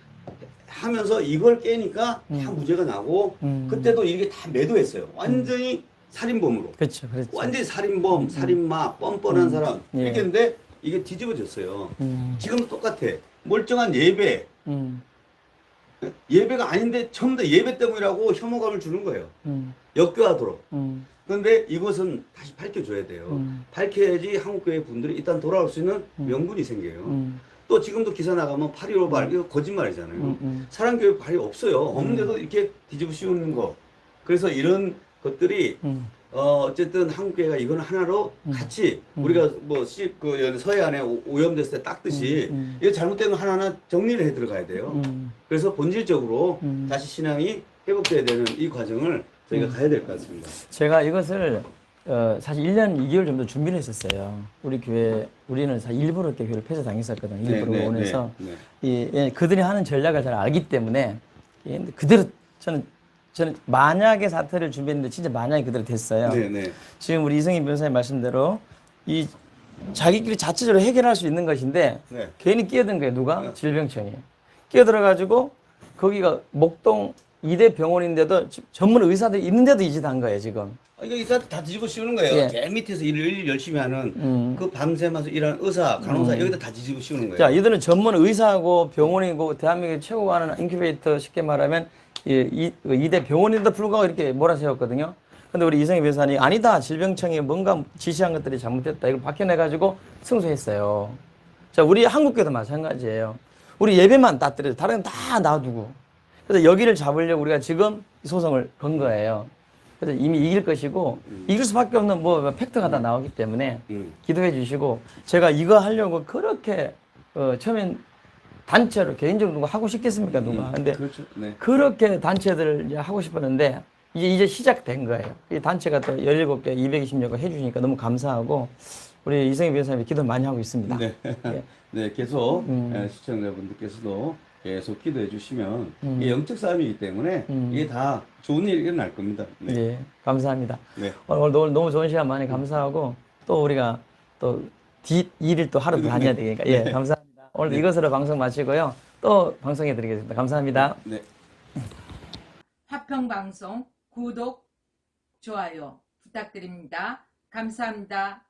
S1: 하면서 이걸 깨니까 다 무죄가 나고 그때도 이게 다 매도했어요. 완전히 살인범으로.
S2: 그렇죠. 그렇죠.
S1: 완전히 살인범, 살인마, 뻔뻔한 사람.
S2: 예.
S1: 이렇게 했는데 이게 뒤집어졌어요. 지금도 똑같아. 멀쩡한 예배. 예배가 아닌데 전부 다 예배 때문이라고 혐오감을 주는 거예요. 역교하도록. 그런데 이것은 다시 밝혀줘야 돼요. 밝혀야지 한국교회 분들이 일단 돌아올 수 있는 명분이 생겨요. 또 지금도 기사 나가면 8.15 발, 이거 거짓말이잖아요. 사랑교회 발이 없어요. 없는데도 이렇게 뒤집어 씌우는 거. 그래서 이런 것들이 어쨌든 한국교회가 이건 하나로 같이 우리가 뭐 서해안에 오염됐을 때 닦듯이 이거 잘못되면 하나하나 정리를 해 들어가야 돼요. 그래서 본질적으로 다시 신앙이 회복돼야 되는 이 과정을 저희가 가야 될 것 같습니다.
S2: 제가 이것을 사실 1년 2개월 정도 준비를 했었어요. 우리 교회, 우리는 사실 일부러 이렇게 교회를 폐쇄당했었거든요. 일부러 원해서. 그들이 하는 전략을 잘 알기 때문에 그대로 저는 만약의 사태를 준비했는데 진짜 만약에 그대로 됐어요. 지금 우리 이성희 변호사님 말씀대로 이 자기끼리 자체적으로 해결할 수 있는 것인데 괜히 끼어든 거예요. 누가? 질병청이. 끼어들어가지고 거기가 목동 2대 병원인데도 전문 의사들이 있는데도 이 짓 한 거예요, 지금.
S1: 이거 의사들 다 뒤집어 씌우는 거예요.
S2: 예.
S1: 제일 밑에서 일을 열심히 하는 그 밤새면서 일하는 의사, 간호사 여기다 다 뒤집어 씌우는 거예요.
S2: 자, 이들은 전문 의사하고 병원이고 대한민국에 최고 하는 인큐베이터 쉽게 말하면 이 2대 병원인데도 불구하고 이렇게 몰아세웠거든요. 근데 우리 이성희 변호사님 아니다. 질병청이 뭔가 지시한 것들이 잘못됐다. 이걸 박혀내가지고 승소했어요. 자, 우리 한국교도 마찬가지예요. 우리 예배만 따뜨려서 다른 건 다 놔두고. 그래서 여기를 잡으려고 우리가 지금 소송을 건 거예요. 그래서 이미 이길 것이고 이길 수밖에 없는 뭐 팩트가 다 나오기 때문에 기도해 주시고 제가 이거 하려고 그렇게 처음엔 단체로 개인적으로 누가 하고 싶겠습니까 누가? 근데
S1: 그렇죠. 네.
S2: 그렇게 단체들을 이제 하고 싶었는데 이제 시작된 거예요. 이 단체가 또 17개 220여 개 해주니까 너무 감사하고 우리 이성희 변호사님이 기도 많이 하고 있습니다.
S1: 네, 네 계속 시청자분들께서도 계속 기도해 주시면 이게 영적 싸움이기 때문에 이게 다 좋은 일이 일어날 겁니다. 네,
S2: 네 감사합니다.
S1: 네.
S2: 오늘 너무 좋은 시간 많이 감사하고 또 우리가 또 일을 또 하루 더 다녀야 되니까 예 감사합니다. 오늘 이것으로 방송 마치고요. 또 방송해 드리겠습니다. 감사합니다.
S1: 네.
S5: 화평방송 구독, 좋아요 부탁드립니다. 감사합니다.